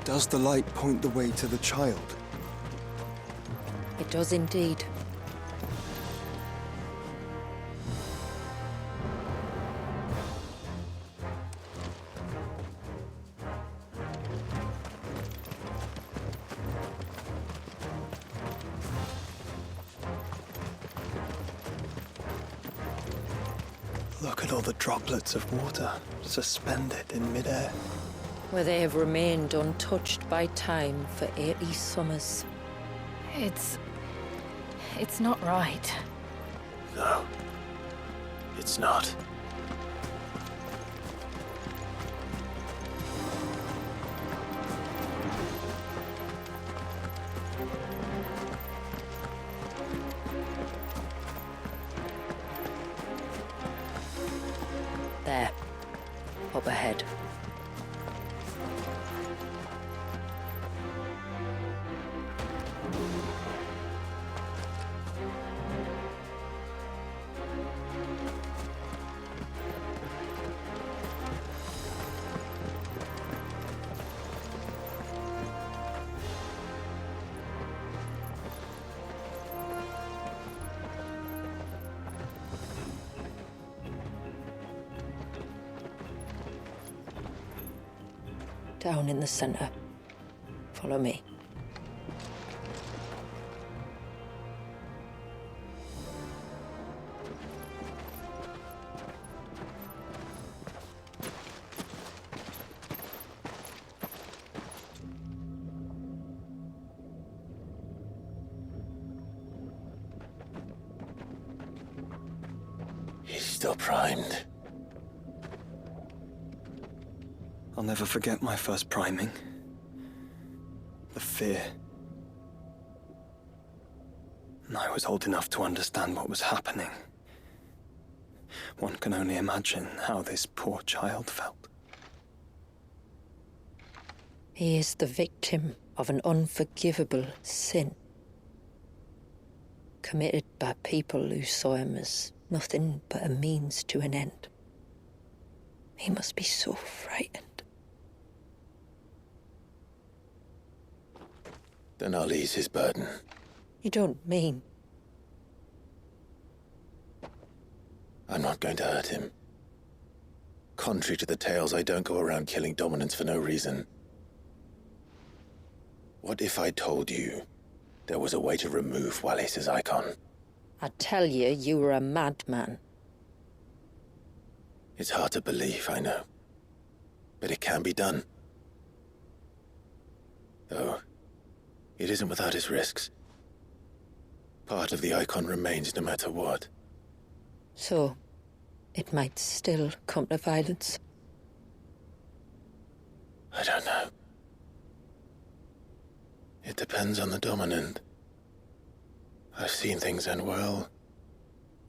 Does the light point the way to the child? It does indeed. Look at all the droplets of water suspended in midair. Where they have remained untouched by time for 80 summers. It's not right. No. It's not. There. Up ahead. Down in the center. Follow me. He's still primed. I'll never forget my first priming. The fear. And I was old enough to understand what was happening. One can only imagine how this poor child felt. He is the victim of an unforgivable sin, committed by people who saw him as nothing but a means to an end. He must be so frightened. Then I'll ease his burden. You don't mean? I'm not going to hurt him. Contrary to the tales, I don't go around killing dominants for no reason. What if I told you there was a way to remove Wallis's icon? I tell you, you were a madman. It's hard to believe, I know. But it can be done. Though, it isn't without its risks. Part of the icon remains no matter what. So, it might still come to violence? I don't know. It depends on the dominant. I've seen things end well,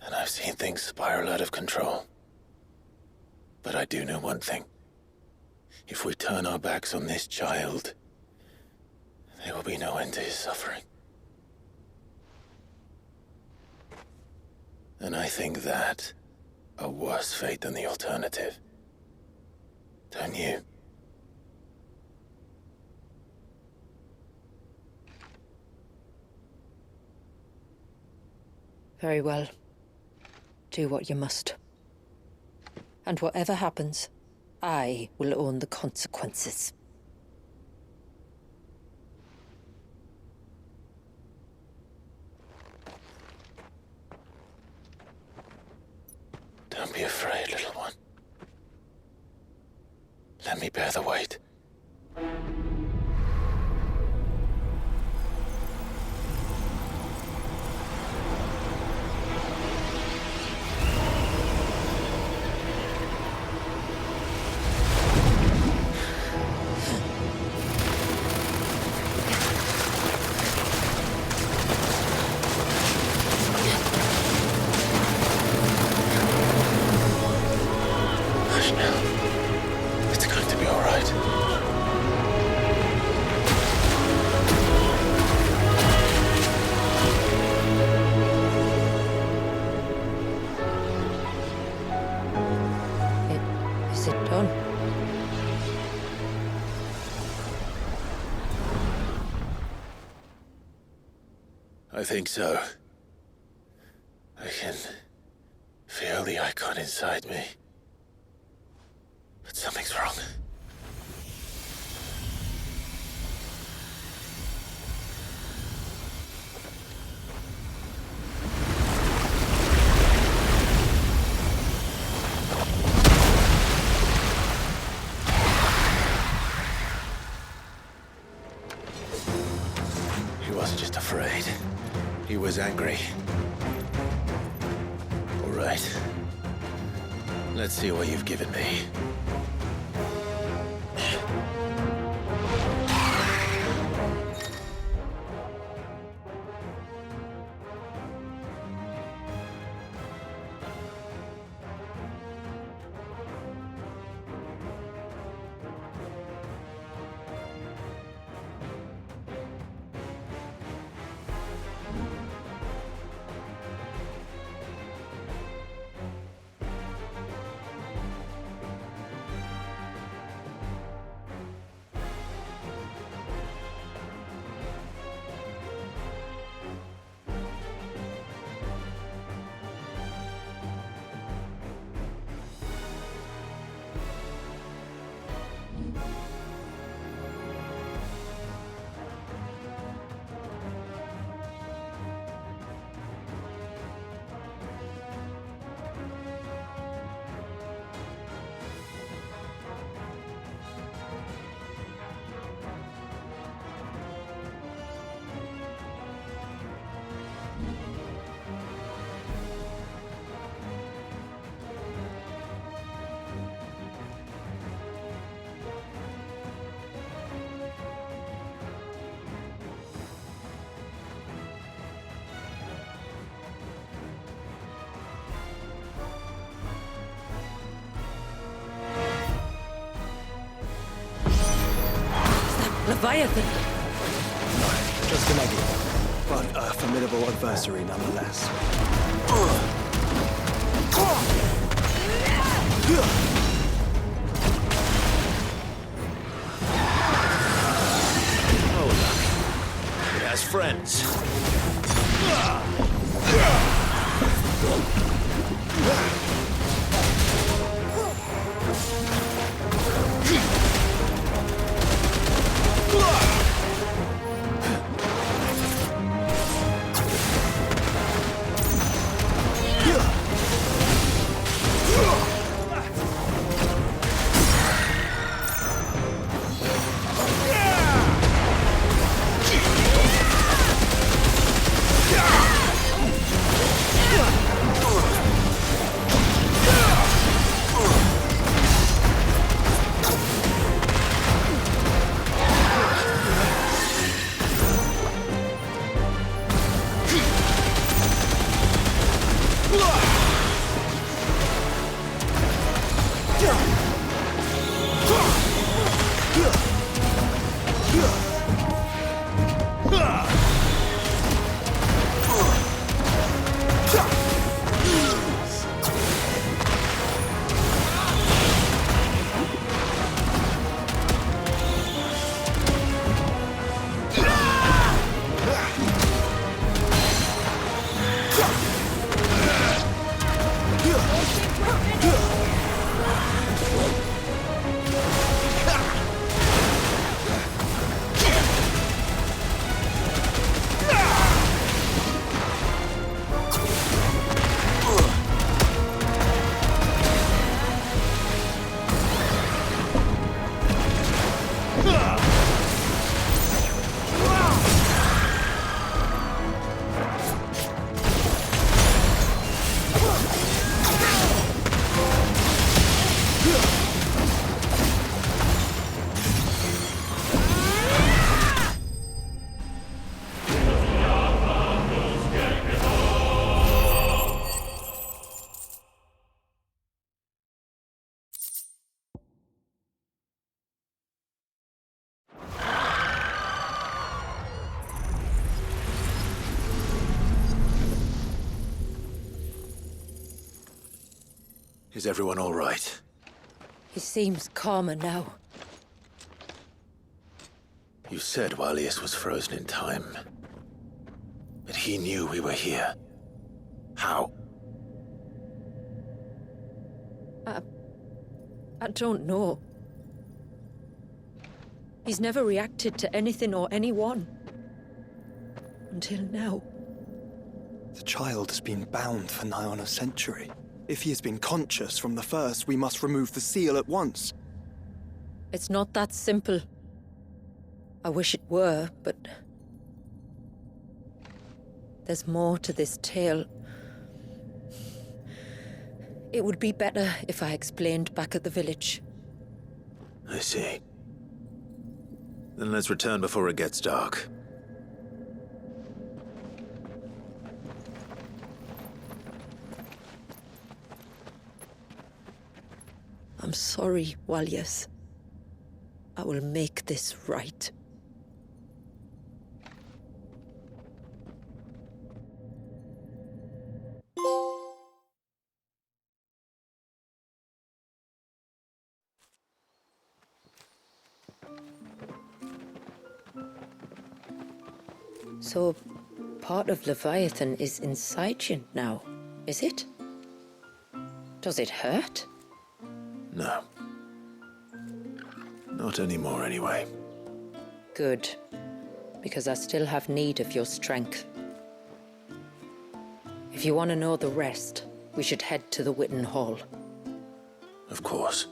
and I've seen things spiral out of control. But I do know one thing. If we turn our backs on this child, there will be no end to his suffering. And I think that a worse fate than the alternative. Don't you? Very well. Do what you must. And whatever happens, I will own the consequences. Don't be afraid, little one. Let me bear the weight. Is it done? I think so. I can feel the icon inside me. But something's wrong. He wasn't just afraid. He was angry. All right. Let's see what you've given me. Leviathan? No, just an egg, but a formidable adversary nonetheless. Oh, look. It has friends. Is everyone all right? He seems calmer now. You said Walius was frozen in time. But he knew we were here. How? I don't know. He's never reacted to anything or anyone. Until now. The child has been bound for nigh on a century. If he has been conscious from the first, we must remove the seal at once. It's not that simple. I wish it were, but... there's more to this tale. It would be better if I explained back at the village. I see. Then let's return before it gets dark. I'm sorry, Walius. I will make this right. So, part of Leviathan is inside you now, is it? Does it hurt? No. Not anymore, anyway. Good. Because I still have need of your strength. If you want to know the rest, we should head to the Witten Hall. Of course.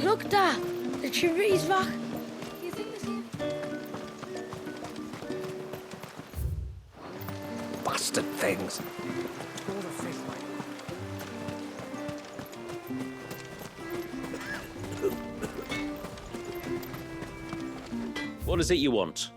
Look, Dad! The tree's back. You think this here? Bastard things. What is it you want?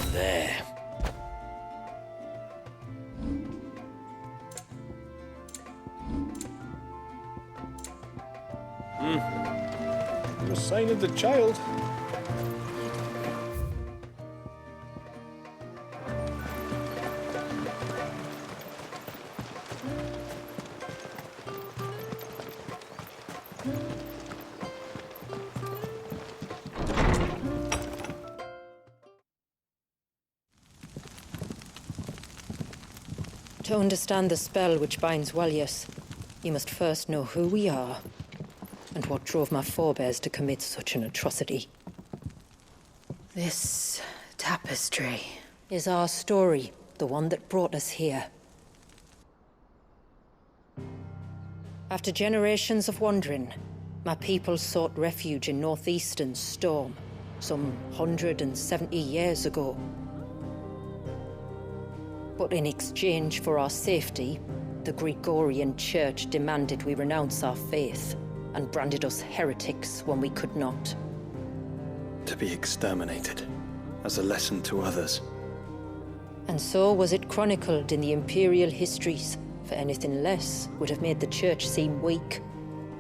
There. The sign of the child. To understand the spell which binds Walyas, you must first know who we are, and what drove my forebears to commit such an atrocity. This tapestry is our story, the one that brought us here. After generations of wandering, my people sought refuge in northeastern Storm, some 170 years ago. But in exchange for our safety, the Gregorian Church demanded we renounce our faith and branded us heretics when we could not. To be exterminated, as a lesson to others. And so was it chronicled in the imperial histories, for anything less would have made the Church seem weak.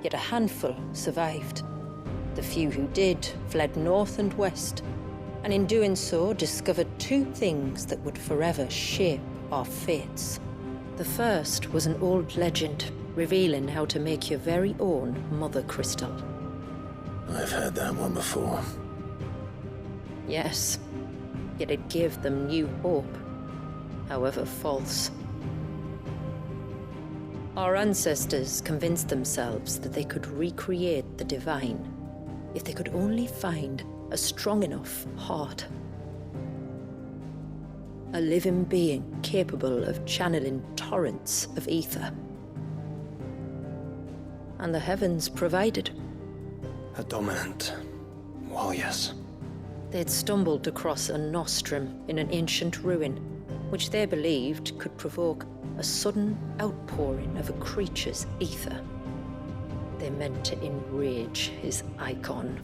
Yet a handful survived. The few who did fled north and west, and in doing so discovered two things that would forever shape our fates. The first was an old legend revealing how to make your very own Mother Crystal. I've heard that one before. Yes, yet it gave them new hope, however false. Our ancestors convinced themselves that they could recreate the divine if they could only find a strong enough heart. A living being capable of channeling torrents of ether. And the heavens provided. A dominant Walyas. They'd stumbled across a nostrum in an ancient ruin, which they believed could provoke a sudden outpouring of a creature's ether. They meant to enrage his icon.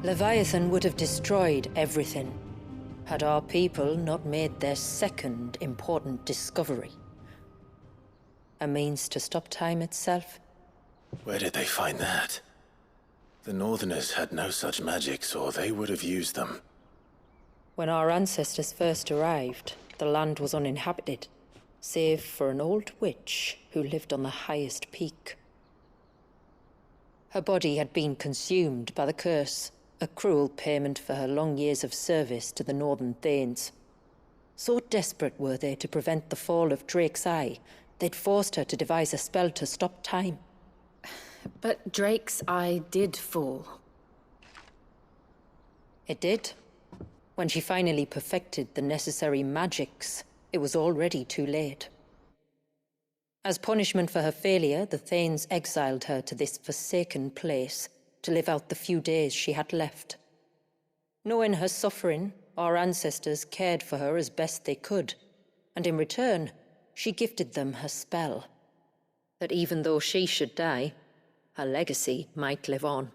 Leviathan would have destroyed everything, had our people not made their second important discovery. A means to stop time itself. Where did they find that? The Northerners had no such magics, or they would have used them. When our ancestors first arrived, the land was uninhabited, save for an old witch who lived on the highest peak. Her body had been consumed by the curse, a cruel payment for her long years of service to the Northern Thanes. So desperate were they to prevent the fall of Drake's Eye, they'd forced her to devise a spell to stop time. But Drake's Eye did fall. It did. When she finally perfected the necessary magics, it was already too late. As punishment for her failure, the Thanes exiled her to this forsaken place to live out the few days she had left. Knowing her suffering, our ancestors cared for her as best they could, and in return, she gifted them her spell. That even though she should die, her legacy might live on.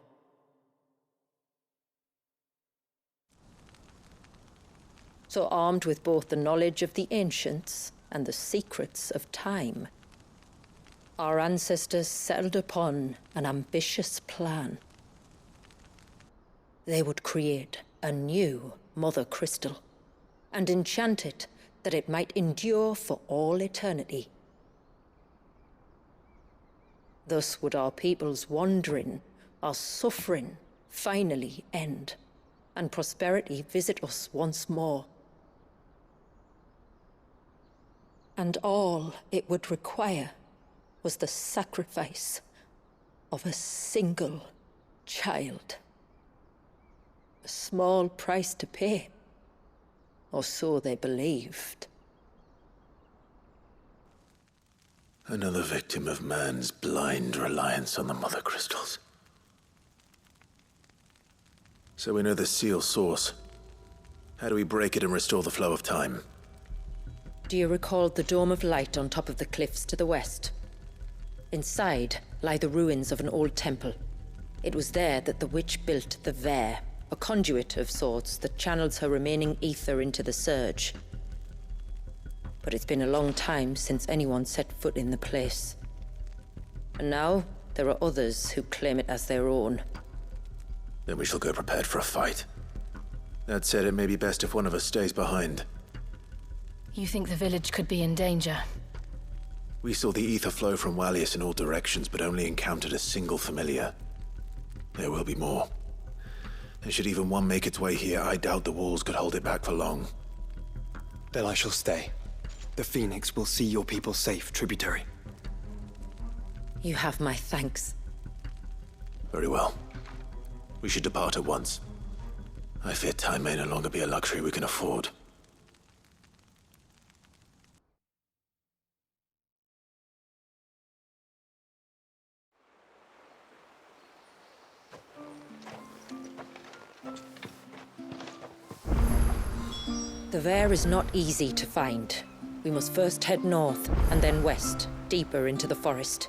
So armed with both the knowledge of the ancients and the secrets of time, our ancestors settled upon an ambitious plan. They would create a new Mother Crystal and enchant it that it might endure for all eternity. Thus would our people's wandering, our suffering, finally end, and prosperity visit us once more. And all it would require was the sacrifice of a single child. A A small price to pay. Or so they believed. Another victim of man's blind reliance on the mother crystals. So we know the seal source. How do we break it and restore the flow of time? Do you recall the dome of light on top of the cliffs to the west? Inside lie the ruins of an old temple. It was there that the witch built the Vare, a conduit of sorts that channels her remaining ether into the surge. But it's been a long time since anyone set foot in the place. And now, there are others who claim it as their own. Then we shall go prepared for a fight. That said, it may be best if one of us stays behind. You think the village could be in danger? We saw the ether flow from Wallius in all directions, but only encountered a single familiar. There will be more. And should even one make its way here, I doubt the walls could hold it back for long. Then I shall stay. The Phoenix will see your people safe, tributary. You have my thanks. Very well. We should depart at once. I fear time may no longer be a luxury we can afford. The Vare is not easy to find. We must first head north, and then west, deeper into the forest.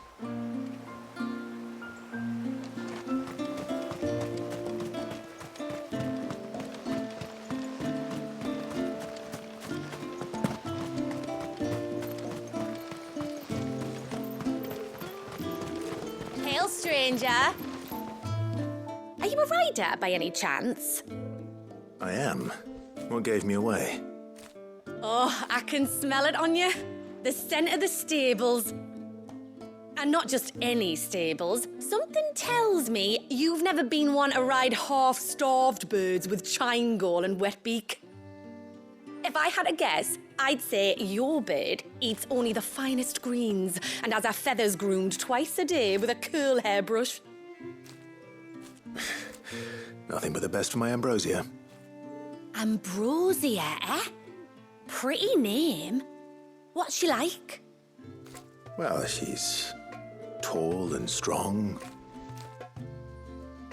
Hail, stranger. Are you a rider by any chance? I am. What gave me away? Oh, I can smell it on you. The scent of the stables. And not just any stables. Something tells me you've never been one to ride half-starved birds with chine-gall and wet beak. If I had a guess, I'd say your bird eats only the finest greens and has her feathers groomed twice a day with a curl hairbrush. Nothing but the best for my Ambrosia. Ambrosia, eh? Pretty name. What's she like? Well, she's tall and strong.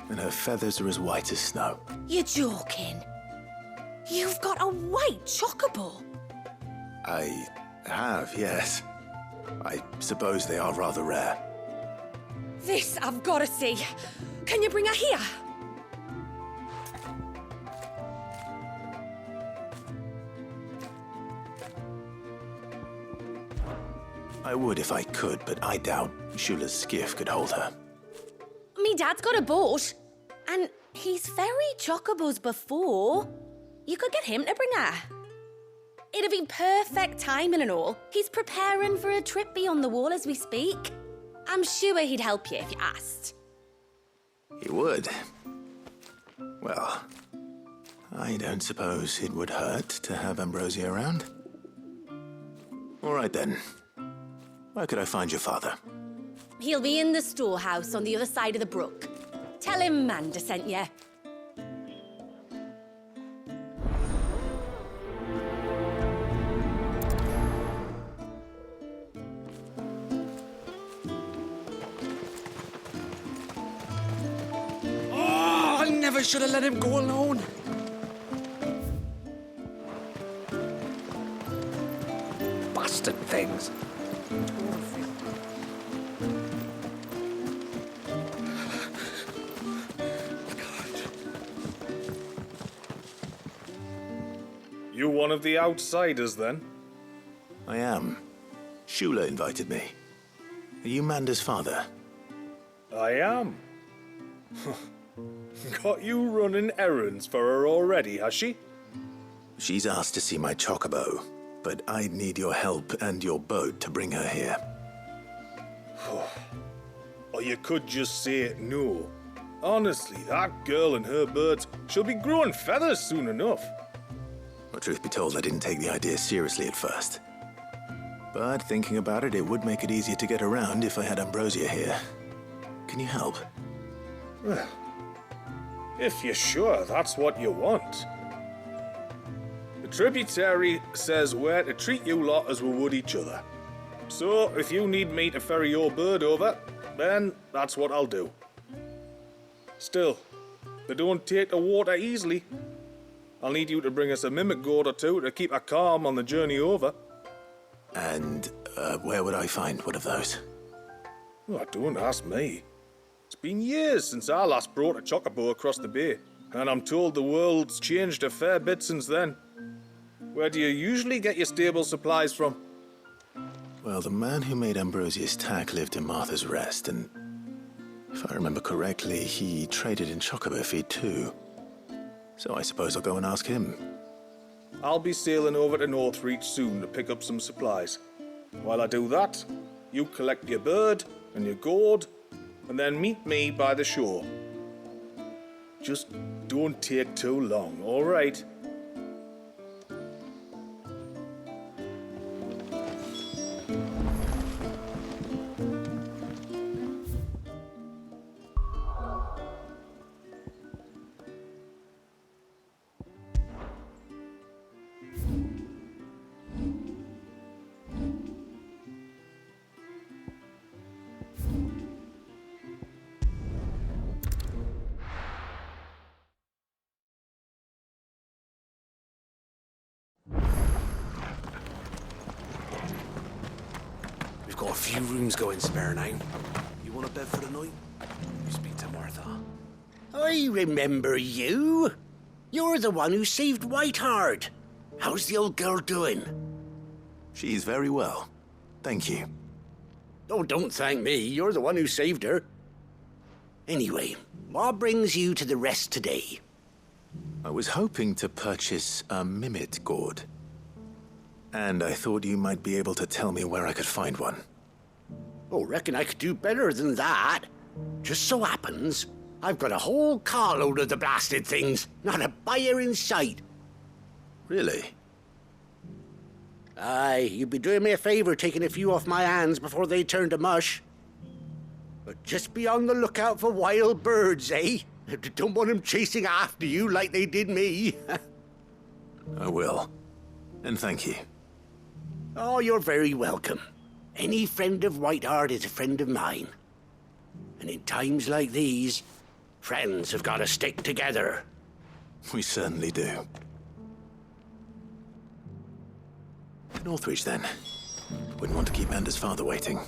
And her feathers are as white as snow. You're joking. You've got a white chocobo. I have, yes. I suppose they are rather rare. This I've got to see. Can you bring her here? I would if I could, but I doubt Shula's skiff could hold her. Me dad's got a boat, and he's ferried chocobos before. You could get him to bring her. It'd be perfect timing and all. He's preparing for a trip beyond the wall as we speak. I'm sure he'd help you if you asked. He would. Well, I don't suppose it would hurt to have Ambrosia around. All right then. Where could I find your father? He'll be in the storehouse on the other side of the brook. Tell him Manda sent you. Oh, I never should have let him go alone. Bastard things. You one of the outsiders, then? I am. Shula invited me. Are you Manda's father? I am. Got you running errands for her already, has she? She's asked to see my chocobo, but I'd need your help and your boat to bring her here. Or you could just say it no. Honestly, that girl and her birds, she'll be growing feathers soon enough. Well, truth be told, I didn't take the idea seriously at first. But thinking about it, it would make it easier to get around if I had Ambrosia here. Can you help? Well, If you're sure that's what you want. The tributary says we're to treat you lot as we would each other. So, if you need me to ferry your bird over, then that's what I'll do. Still, they don't take the water easily. I'll need you to bring us a mimic gourd or two to keep her calm on the journey over. And where would I find one of those? Oh, don't ask me. It's been years since I last brought a chocobo across the bay, and I'm told the world's changed a fair bit since then. Where do you usually get your stable supplies from? Well, the man who made Ambrosius tack lived in Martha's Rest, and if I remember correctly, he traded in chocobo feed too. So I suppose I'll go and ask him. I'll be sailing over to Northreach soon to pick up some supplies. While I do that, you collect your bird and your gourd, and then meet me by the shore. Just don't take too long, all right? We've got a few rooms going spare now. You want a bed for the night? You speak to Martha. I remember you. You're the one who saved Whiteheart. How's the old girl doing? She's very well. Thank you. Oh, don't thank me. You're the one who saved her. Anyway, what brings you to the rest today? I was hoping to purchase a mimit gourd. And I thought you might be able to tell me where I could find one. Oh, reckon I could do better than that. Just so happens, I've got a whole carload of the blasted things. Not a buyer in sight. Really? Aye, you'd be doing me a favor taking a few off my hands before they turn to mush. But just be on the lookout for wild birds, eh? Don't want them chasing after you like they did me. I will. And thank you. Oh, you're very welcome. Any friend of Whiteheart is a friend of mine. And in times like these, friends have got to stick together. We certainly do. Northreach, then. Wouldn't want to keep Mander's father waiting.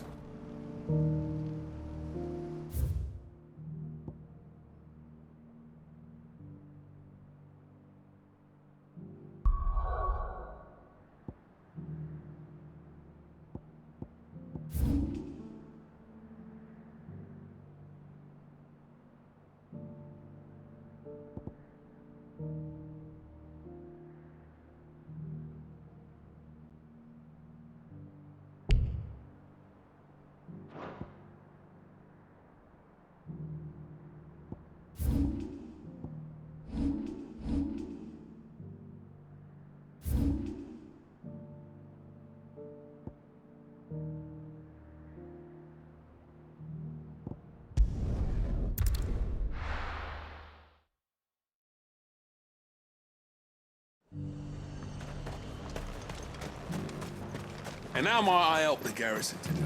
And how might I help the garrison today?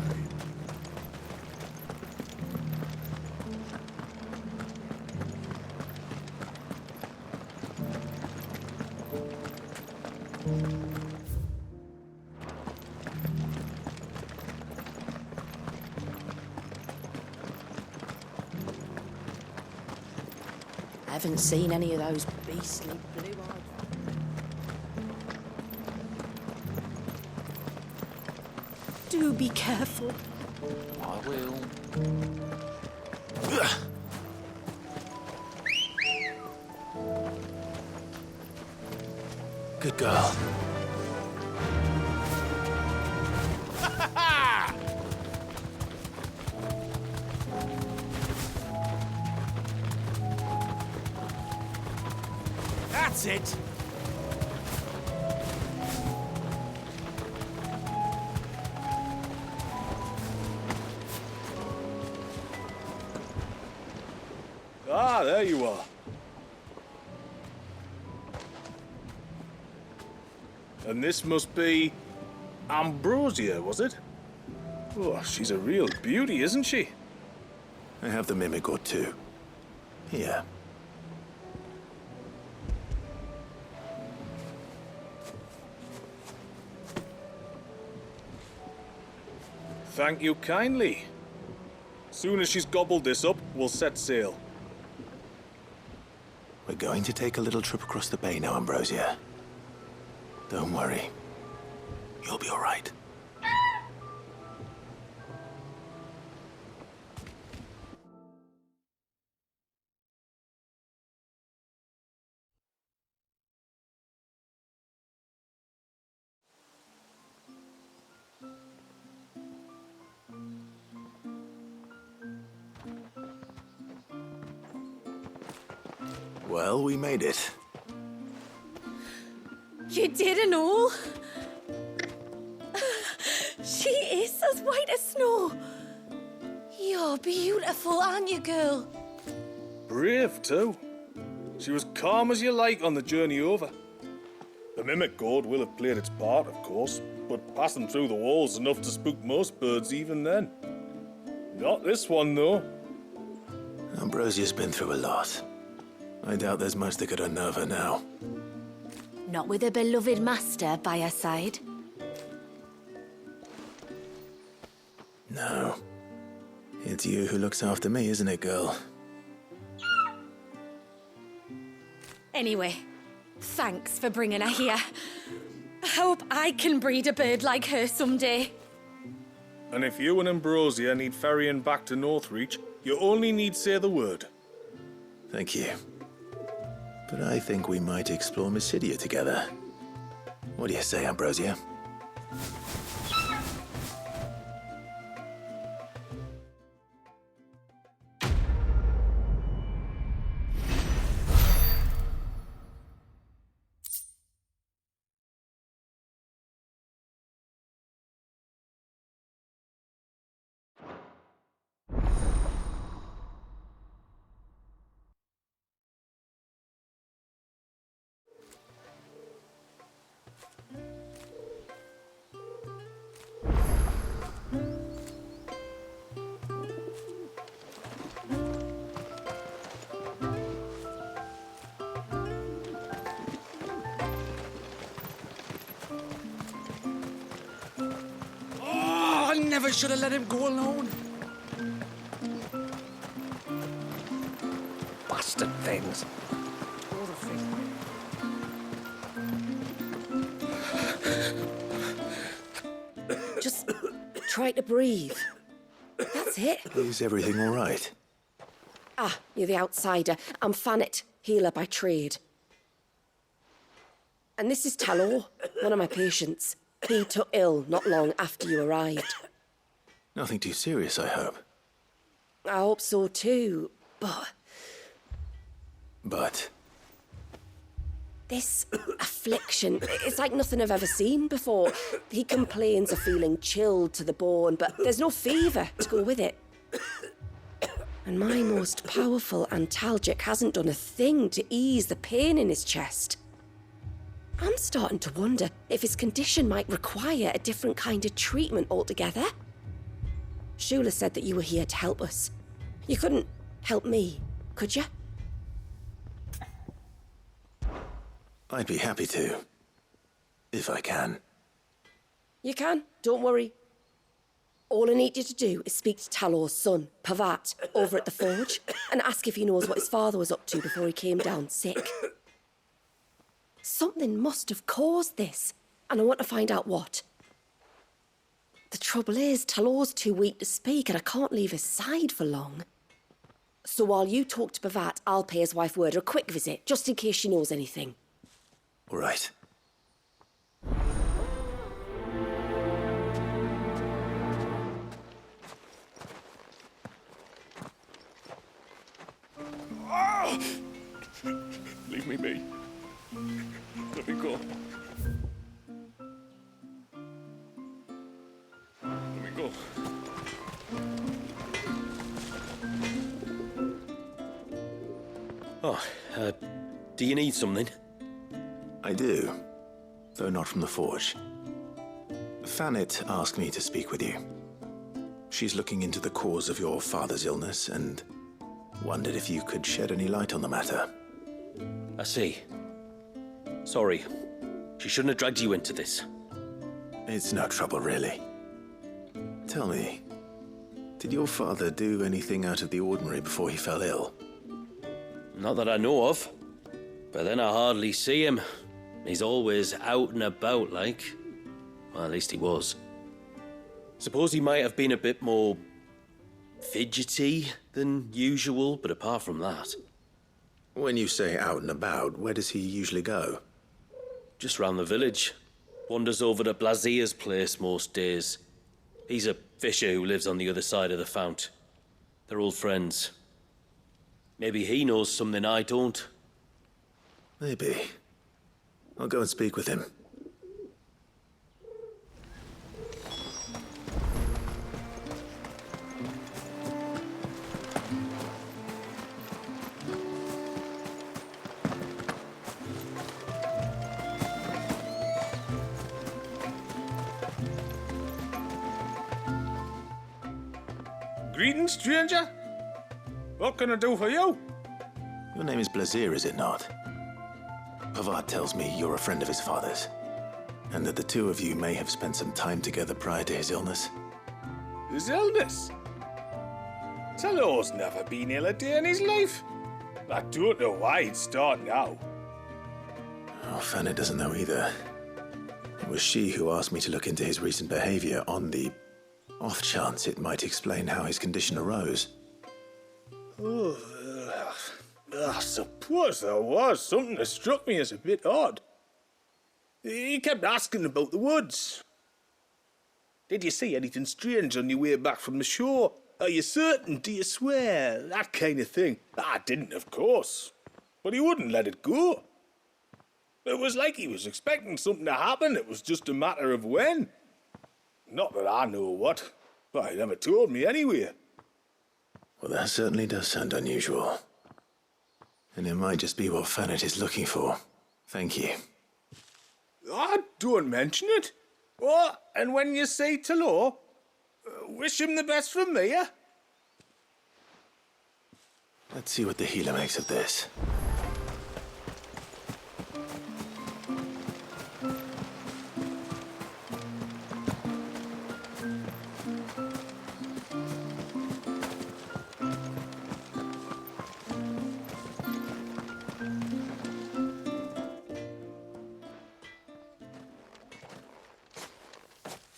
I haven't seen any of those beastly blue-eyed... Do be careful. I will. Good girl. That's it. Ah, there you are. And this must be Ambrosia, was it? Oh, she's a real beauty, isn't she? I have the mimic or two. Here. Thank you kindly. Soon as she's gobbled this up, we'll set sail. We're going to take a little trip across the bay now, Ambrosia. Don't worry. You'll be all right. Well, we made it. You didn't all? She is as white as snow. You're beautiful, aren't you, girl? Brave, too. She was calm as you like on the journey over. The mimic gourd will have played its part, of course, but passing through the walls enough to spook most birds even then. Not this one, though. Ambrosia's been through a lot. I doubt there's much that could unnerve her now. Not with a beloved master by her side. No. It's you who looks after me, isn't it, girl? Anyway, thanks for bringing her here. I hope I can breed a bird like her someday. And if you and Ambrosia need ferrying back to Northreach, you only need say the word. Thank you. But I think we might explore Mysidia together. What do you say, Ambrosia? I never should have let him go alone. Bastard things. Just try to breathe. That's it. Is everything all right? Ah, you're the outsider. I'm Fannet, healer by trade. And this is Talor, one of my patients. He took ill not long after you arrived. Nothing too serious, I hope. I hope so too, But? This affliction, it's like nothing I've ever seen before. He complains of feeling chilled to the bone, but there's no fever to go with it. And my most powerful antalgic hasn't done a thing to ease the pain in his chest. I'm starting to wonder if his condition might require a different kind of treatment altogether. Shula said that you were here to help us. You couldn't help me, could you? I'd be happy to. If I can. You can, don't worry. All I need you to do is speak to Talor's son, Pavat, over at the forge, and ask if he knows what his father was up to before he came down sick. Something must have caused this, and I want to find out what. The trouble is, Talor's too weak to speak, and I can't leave his side for long. So while you talk to Pavat, I'll pay his wife word a quick visit, just in case she knows anything. All right. Leave me be. Let me go. Let me go. Oh, do you need something? I do. though not from the Forge. Fanit asked me to speak with you. She's looking into the cause of your father's illness and wondered if you could shed any light on the matter. I see. Sorry. She shouldn't have dragged you into this. It's no trouble, really. Tell me, did your father do anything out of the ordinary before he fell ill? Not that I know of. But then I hardly see him. He's always out and about, like. Well, at least he was. Suppose he might have been a bit more fidgety than usual, but apart from that... When you say out and about, where does he usually go? Just round the village. Wanders over to Blazier's place most days. He's a fisher who lives on the other side of the fount. They're old friends. Maybe he knows something I don't. Maybe. I'll go and speak with him. Greetings, stranger. What can I do for you? Your name is Blazier, is it not? Pavard tells me you're a friend of his father's, and that the two of you may have spent some time together prior to his illness. His illness? Talor's never been ill a day in his life. I don't know why he'd start now. Oh, Fanny doesn't know either. It was she who asked me to look into his recent behavior on the off chance it might explain how his condition arose. Oh, I suppose there was something that struck me as a bit odd. He kept asking about the woods. Did you see anything strange on your way back from the shore? Are you certain? Do you swear? That kind of thing. I didn't, of course. But he wouldn't let it go. It was like he was expecting something to happen. It was just a matter of when. Not that I know what, but he never told me anyway. Well, that certainly does sound unusual. And it might just be what Fanit is looking for. Thank you. Don't mention it. Oh, and when you say Talor, wish him the best from me, eh? Let's see what the healer makes of this.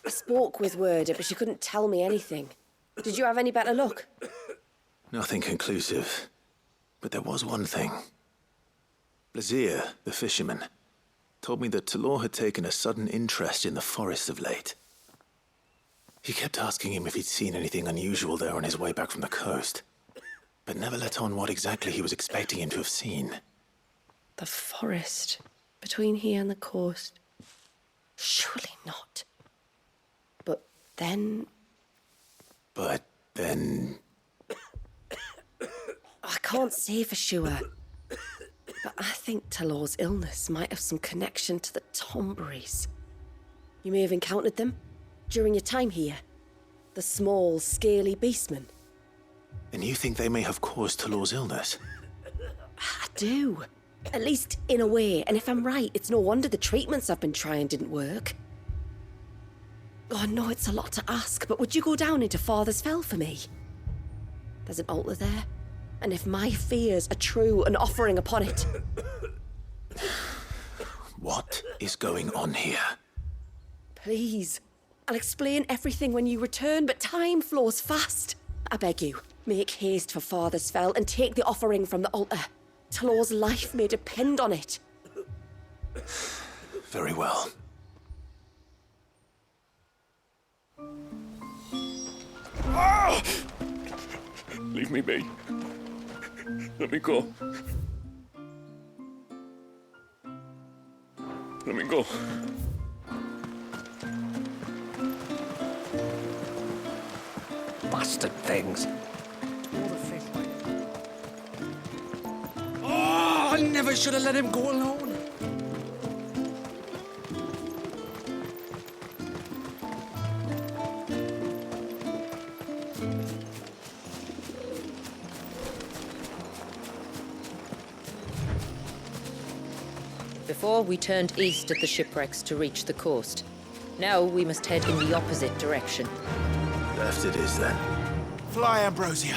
I spoke with Werder, but she couldn't tell me anything. Did you have any better luck? Nothing conclusive. But there was one thing. Blazier, the fisherman, told me that Talor had taken a sudden interest in the forest of late. He kept asking him if he'd seen anything unusual there on his way back from the coast, but never let on what exactly he was expecting him to have seen. The forest between here and the coast. Surely not. But then... I can't say for sure. But I think Talor's illness might have some connection to the Tomberries. You may have encountered them during your time here. The small, scaly beastmen. And you think they may have caused Talor's illness? I do. At least in a way. And if I'm right, it's no wonder the treatments I've been trying didn't work. Oh, no, it's a lot to ask, but would you go down into Father's Fell for me? There's an altar there, and if my fears are true, an offering upon it. What is going on here? Please. I'll explain everything when you return, but time flows fast. I beg you, make haste for Father's Fell and take the offering from the altar. Talor's life may depend on it. Very well. Ah! Leave me be. Let me go. Let me go. Bastard things. Oh, I never should have let him go alone. Before, we turned east at the shipwrecks to reach the coast. Now we must head in the opposite direction. Left it is then. Fly, Ambrosia.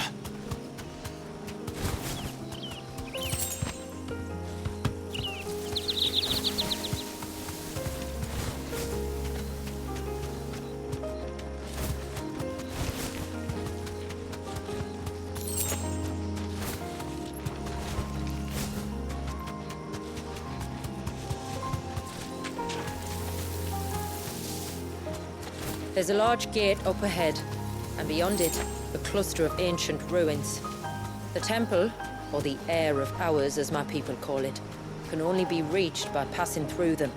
There's a large gate up ahead, and beyond it, a cluster of ancient ruins. The temple, or the Heir of Hours as my people call it, can only be reached by passing through them.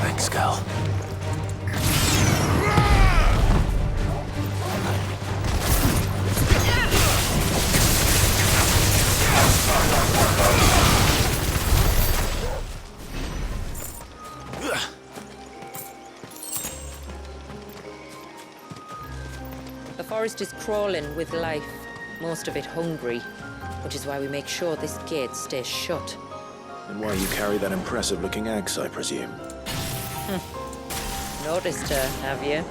Thanks, Gal. The forest is crawling with life, most of it hungry, which is why we make sure this gate stays shut. And why you carry that impressive-looking axe, I presume? Noticed her, have you?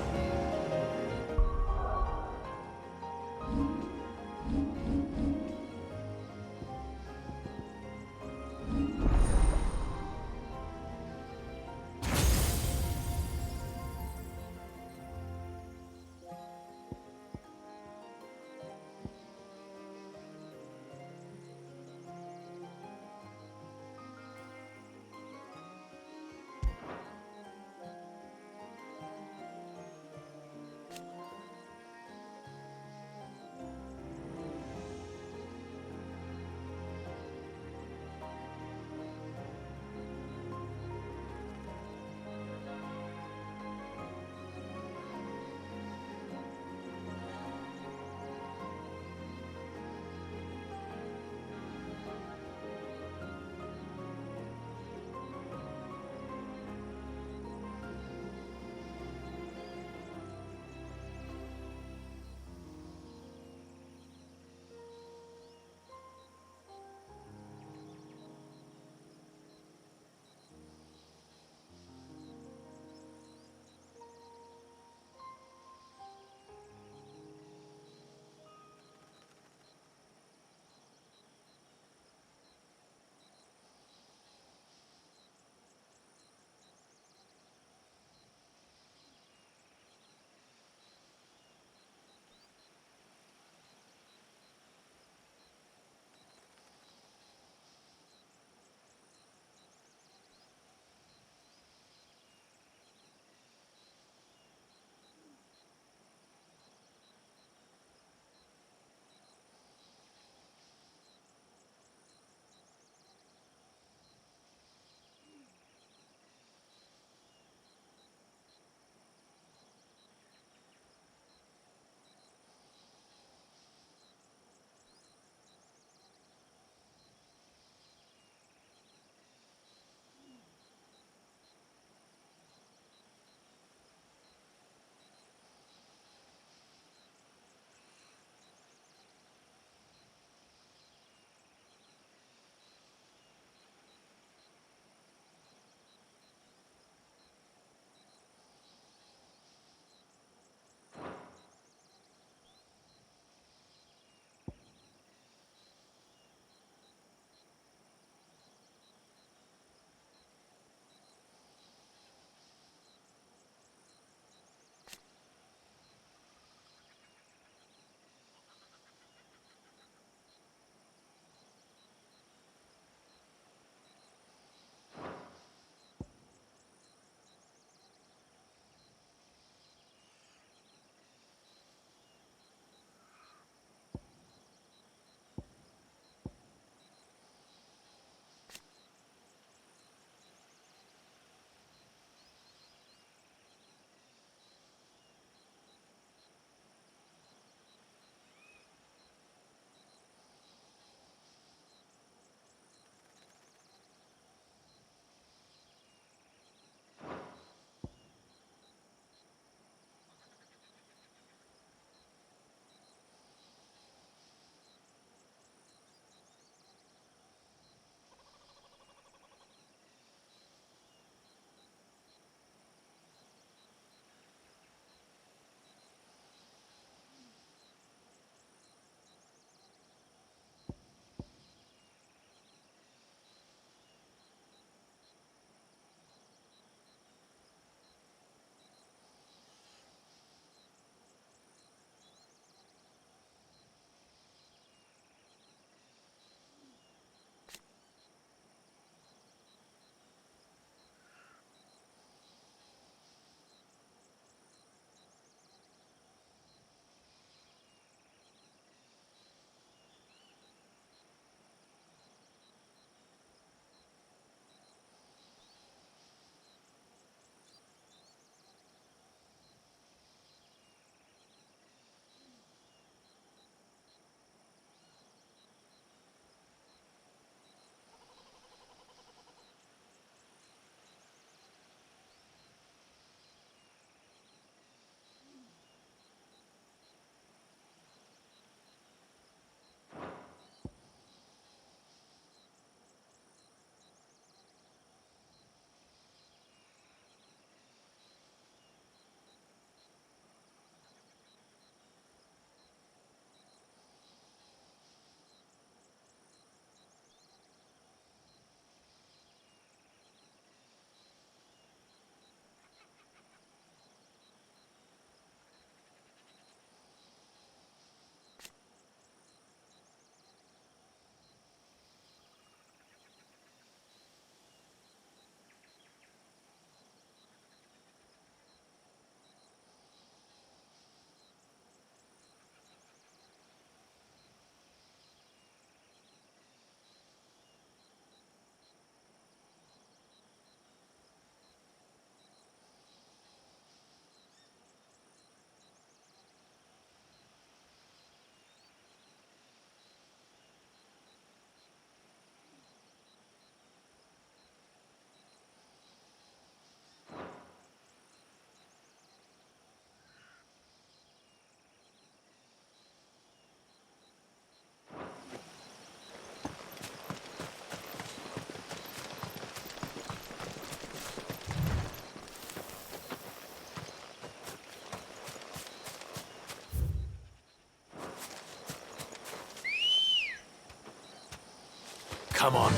come on.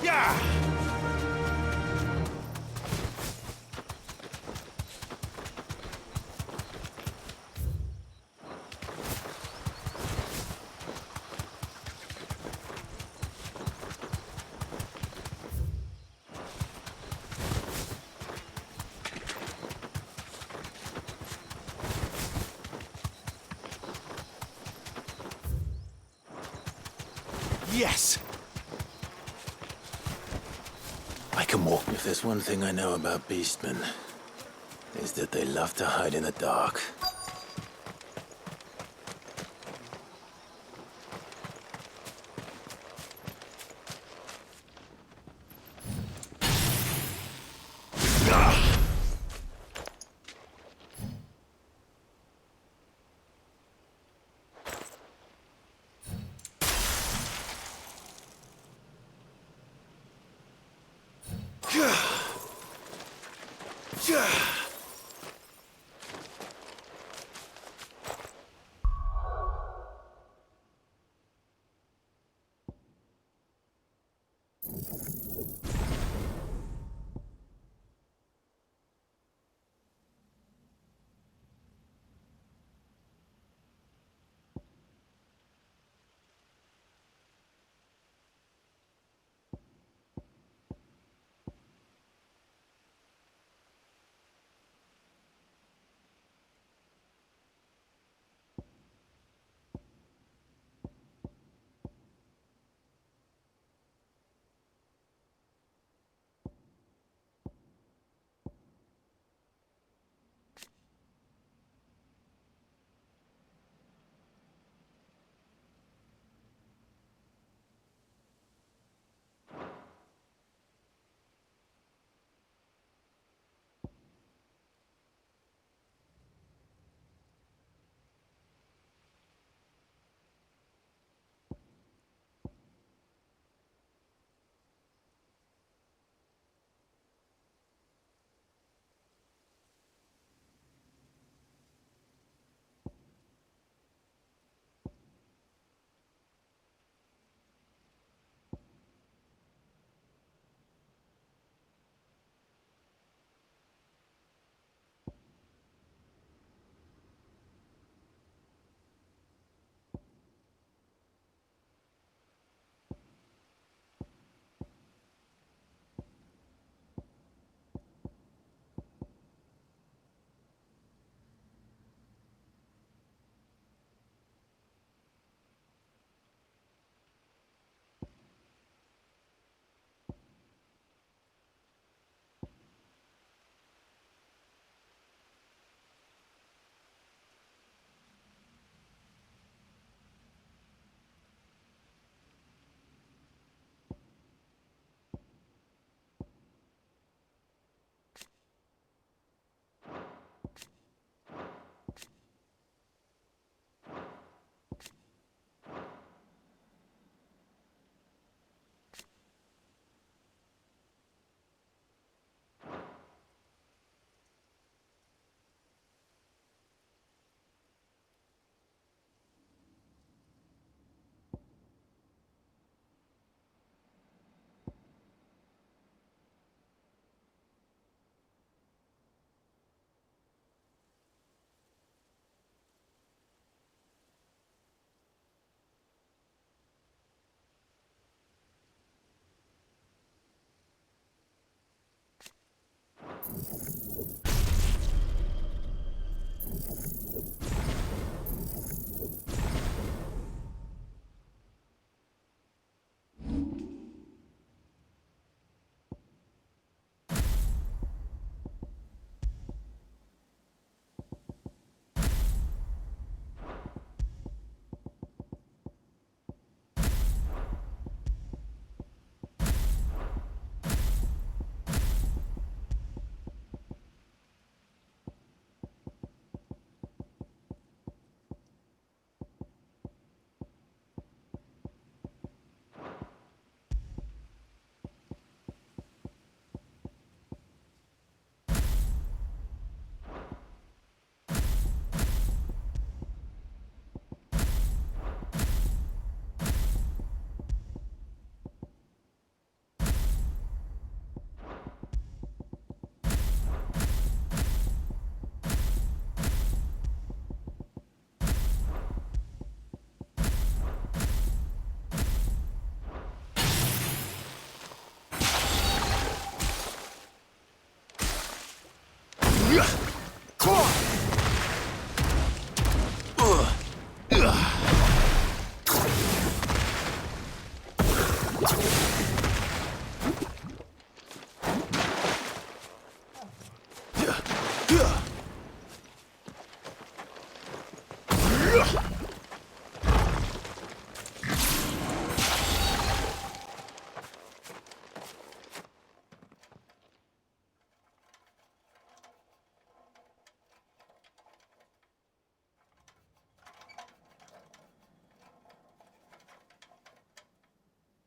Yeah! Yes! I can walk. If there's one thing I know about beastmen, is that they love to hide in the dark.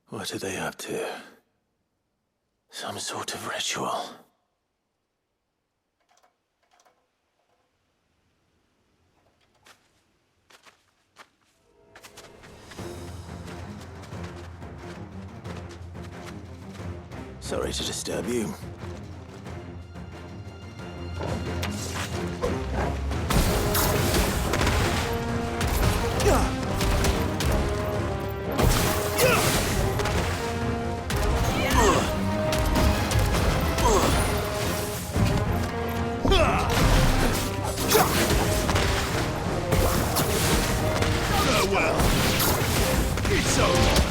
What are they up to? Some sort of ritual. Sorry to disturb you. Farewell. It's over.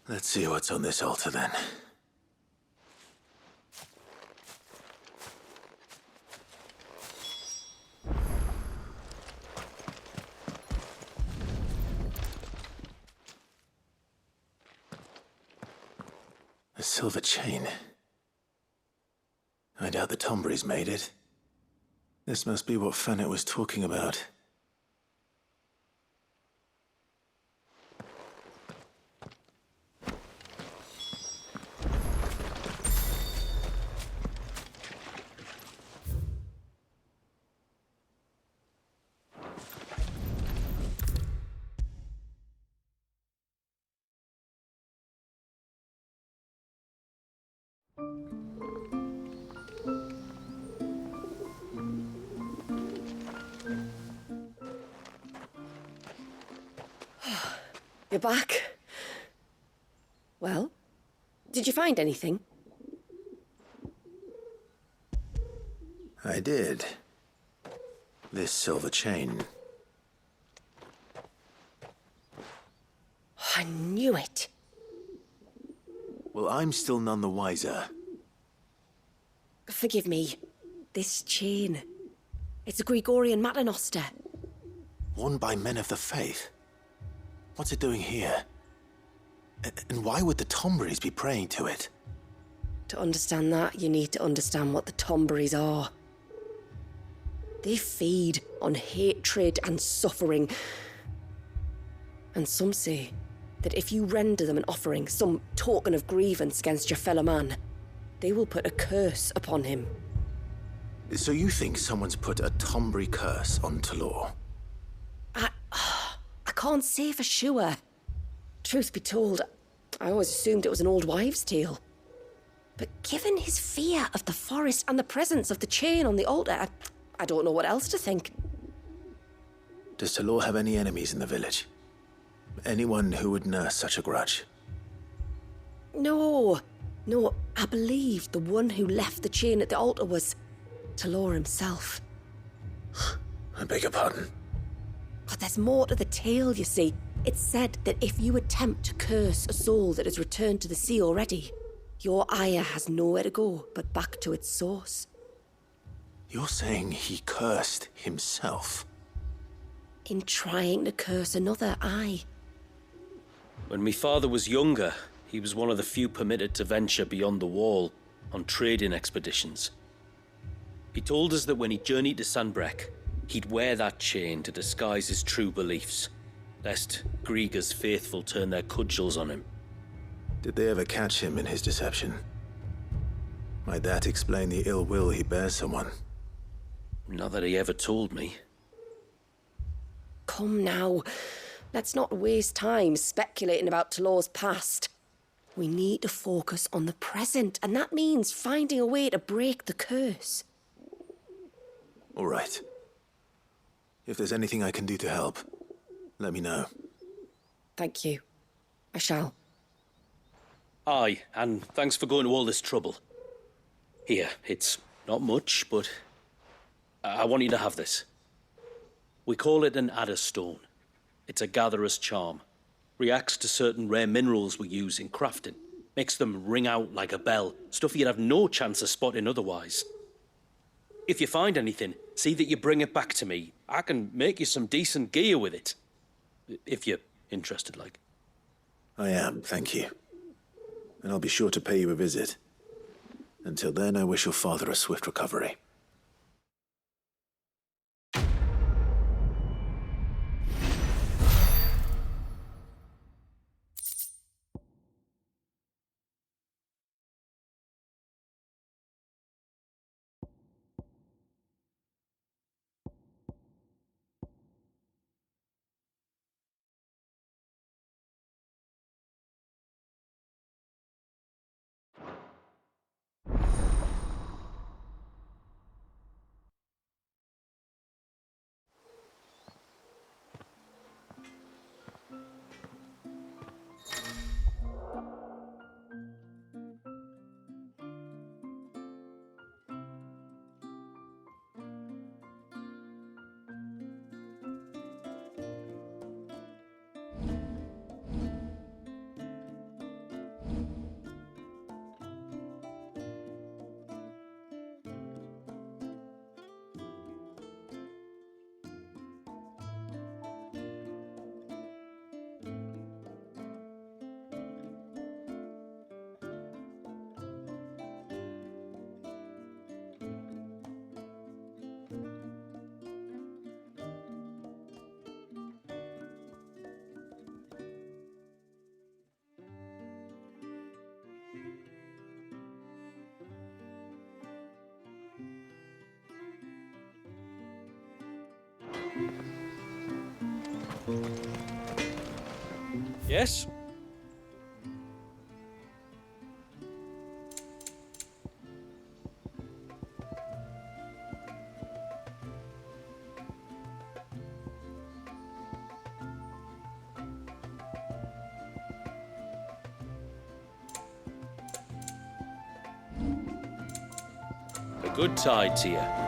Let's see what's on this altar then. A silver chain. I doubt the Tombury's made it. This must be what Fennec was talking about. You're back. Well, did you find anything? I did. This silver chain. I knew it. Well, I'm still none the wiser. Forgive me. This chain. It's a Gregorian Maternoster. Worn by men of the faith. What's it doing here? And why would the Tomburys be praying to it? To understand that, you need to understand what the Tomburys are. They feed on hatred and suffering. And some say that if you render them an offering, some token of grievance against your fellow man, they will put a curse upon him. So you think someone's put a Tombury curse on Talor? I can't say for sure. Truth be told, I always assumed it was an old wives' tale. But given his fear of the forest and the presence of the chain on the altar, I don't know what else to think. Does Talor have any enemies in the village? Anyone who would nurse such a grudge? No, I believe the one who left the chain at the altar was Talor himself. I beg your pardon? But there's more to the tale, you see. It's said that if you attempt to curse a soul that has returned to the sea already, your ire has nowhere to go but back to its source. You're saying he cursed himself? In trying to curse another, aye. When my father was younger, he was one of the few permitted to venture beyond the wall on trading expeditions. He told us that when he journeyed to Sanbreque, he'd wear that chain to disguise his true beliefs, lest Grieger's faithful turn their cudgels on him. Did they ever catch him in his deception? Might that explain the ill will he bears someone? Not that he ever told me. Come now. Let's not waste time speculating about Talor's past. We need to focus on the present, and that means finding a way to break the curse. All right. If there's anything I can do to help, let me know. Thank you. I shall. Aye, and thanks for going to all this trouble. Here, it's not much, but I want you to have this. We call it an adder stone. It's a gatherer's charm. Reacts to certain rare minerals we use in crafting. Makes them ring out like a bell, stuff you'd have no chance of spotting otherwise. If you find anything, see that you bring it back to me. I can make you some decent gear with it. If you're interested, like. I am, thank you. And I'll be sure to pay you a visit. Until then, I wish your father a swift recovery. Yes? A good tide to you.